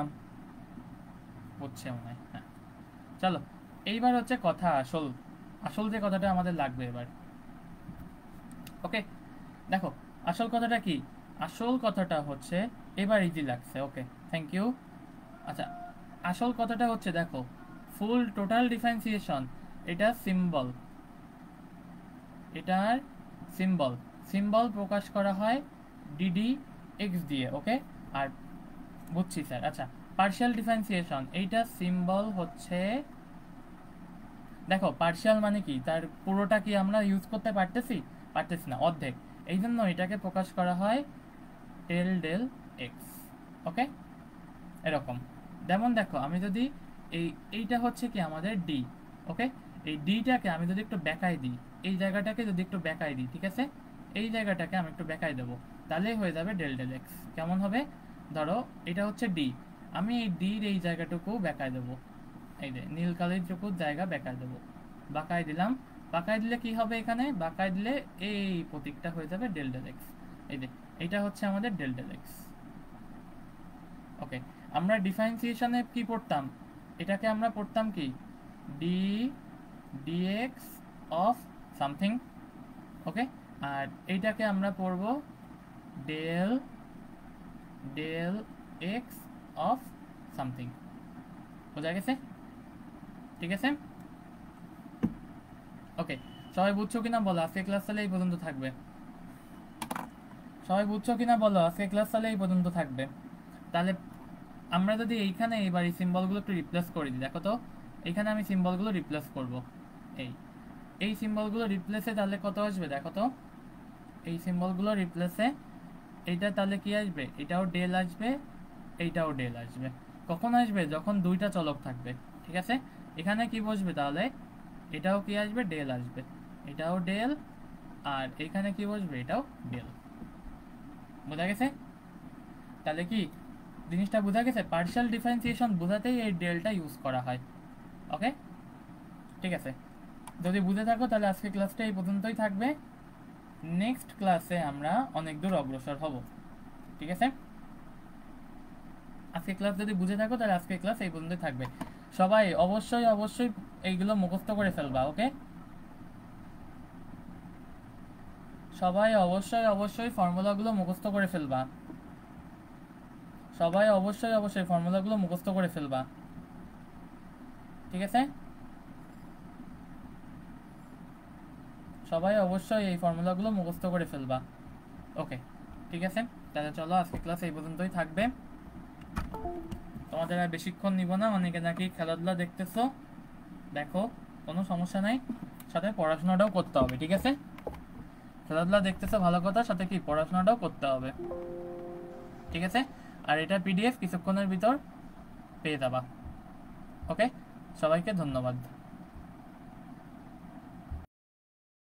বুঝছে মনে হয়, হ্যাঁ। চলো এইবার হচ্ছে কথা আসল আসল যে কথাটা আমাদের লাগবে এবার। ওকে, দেখো আসল কথাটা কি, আসল কথাটা হচ্ছে এবার ইজি লাগছে। ওকে, থ্যাংক ইউ। আচ্ছা, আসল কথাটা হচ্ছে দেখো ফুল টোটাল ডিফারেন্সিয়েশন এটা সিম্বল, এটার সিম্বল সিম্বল প্রকাশ করা হয় ডিডি এক্স দিয়ে। ওকে, আর বুঝছি স্যার। আচ্ছা, পার্শিয়াল ডিফারেন্সিয়েশন এইটা সিম্বল হচ্ছে, দেখো পার্শিয়াল মানে কি তার পুরোটা কি আমরা ইউজ করতে পারতেছি না, অর্ধেক, এই জন্য এটাকে প্রকাশ করা হয় ডেল ডেল এক্স। ওকে, এরকম। যেমন দেখো আমি যদি এইটা হচ্ছে কি আমাদের ডি। ওকে, এই ডিটাকে আমি যদি একটু বেঁকাই দিই, এই জায়গাটাকে যদি একটু বেঁকাই দিই, ঠিক আছে, এই জায়গাটাকে আমি একটু বেঁকাই দেবো, তাহলেই হয়ে যাবে ডেল ডেল এক্স। কেমন হবে, ধরো এটা হচ্ছে ডি, আমি এই ডির এই জায়গাটুকু বেঁকাই দেবো, এই যে নীল কালিটুকু জায়গা বেঁকাই দেবো, বাঁকাই দিলাম। বাঁকাই দিলে কি হবে, এখানে বাঁকাই দিলে এই প্রতীকটা হয়ে যাবে ডেল ডেল এক্স। এই যে এইটা হচ্ছে আমাদের ডেল ডেল এক্স। ওকে, আমরা ডিফারেন্সিয়েশনে কি পড়তাম, এটাকে আমরা পড়তাম কি d d x of something. Okay, আর এইটাকে আমরা পড়ব del del x of something. বোঝা গেছে? ঠিক আছে, ওকে। সবাই বুঝছো কিনা বলো, আজকে ক্লাস তাহলে এই পর্যন্ত থাকবে। সবাই বুঝছো কিনা বলো, আজকে ক্লাস তাহলে এই পর্যন্ত থাকবে। তাহলে আমরা যদি এইখানে এবার এই সিম্বলগুলো একটু রিপ্লেস করে দিই, দেখো তো এইখানে আমি সিম্বলগুলো রিপ্লেস করব, এই সিম্বলগুলো রিপ্লেসে তাহলে কত আসবে দেখো তো, এই সিম্বলগুলো রিপ্লেসে এইটা তাহলে কি আসবে, এটাও ডেল আসবে, এইটাও ডেল আসবে। কখন আসবে, যখন দুইটা চলক থাকবে। ঠিক আছে, এখানে কি বসবে তাহলে, এটাও কি আসবে, ডেল আসবে, এটাও ডেল, আর এখানে কি বসবে, এটাও ডেল। বোঝা গেছে? তাহলে কি জিনিসটা বোঝা গেছে, পার্শিয়াল ডিফারেন্সিয়েশন বোঝাতেই এই ডেলটা ইউজ করা হয়। ওকে, ঠিক আছে, যদি বুঝে থাকো তাহলে আজকে ক্লাসটা এই পর্যন্তই থাকবে। নেক্সট ক্লাসে আমরা অনেক দূর অগ্রসর হব। ঠিক আছে, আজকে ক্লাস যদি বুঝে থাকো তাহলে আজকে ক্লাস এই পর্যন্তই থাকবে। সবাই অবশ্যই অবশ্যই এইগুলো মুখস্থ করে ফেলবা। ওকে, সবাই অবশ্যই অবশ্যই ফর্মুলাগুলো মুখস্থ করে ফেলবা। সবাই অবশ্যই অবশ্যই ফর্মুলাগুলো মুখস্থ করে ফেলবা। ঠিক আছে, সবাই অবশ্যই এই ফর্মুলাগুলো মুখস্থ করে ফেলবা। ওকে, ঠিক আছে, তাহলে চলো আজকে ক্লাস এই পর্যন্তই থাকবে। তোমাদের আর বেশিক্ষণ নিব না, অনেকে নাকি খেলাধুলা দেখতেছো, দেখো কোনো সমস্যা নাই, সাথে পড়াশোনাটাও করতে হবে। ঠিক আছে, খেলাধুলা দেখতেছো ভালো কথা, সাথে কি পড়াশোনাটাও করতে হবে। ঠিক আছে, আর এটা পিডিএফ কিছুক্ষণের ভিতর পেয়ে যাবা। ওকে, সবাইকে ধন্যবাদ।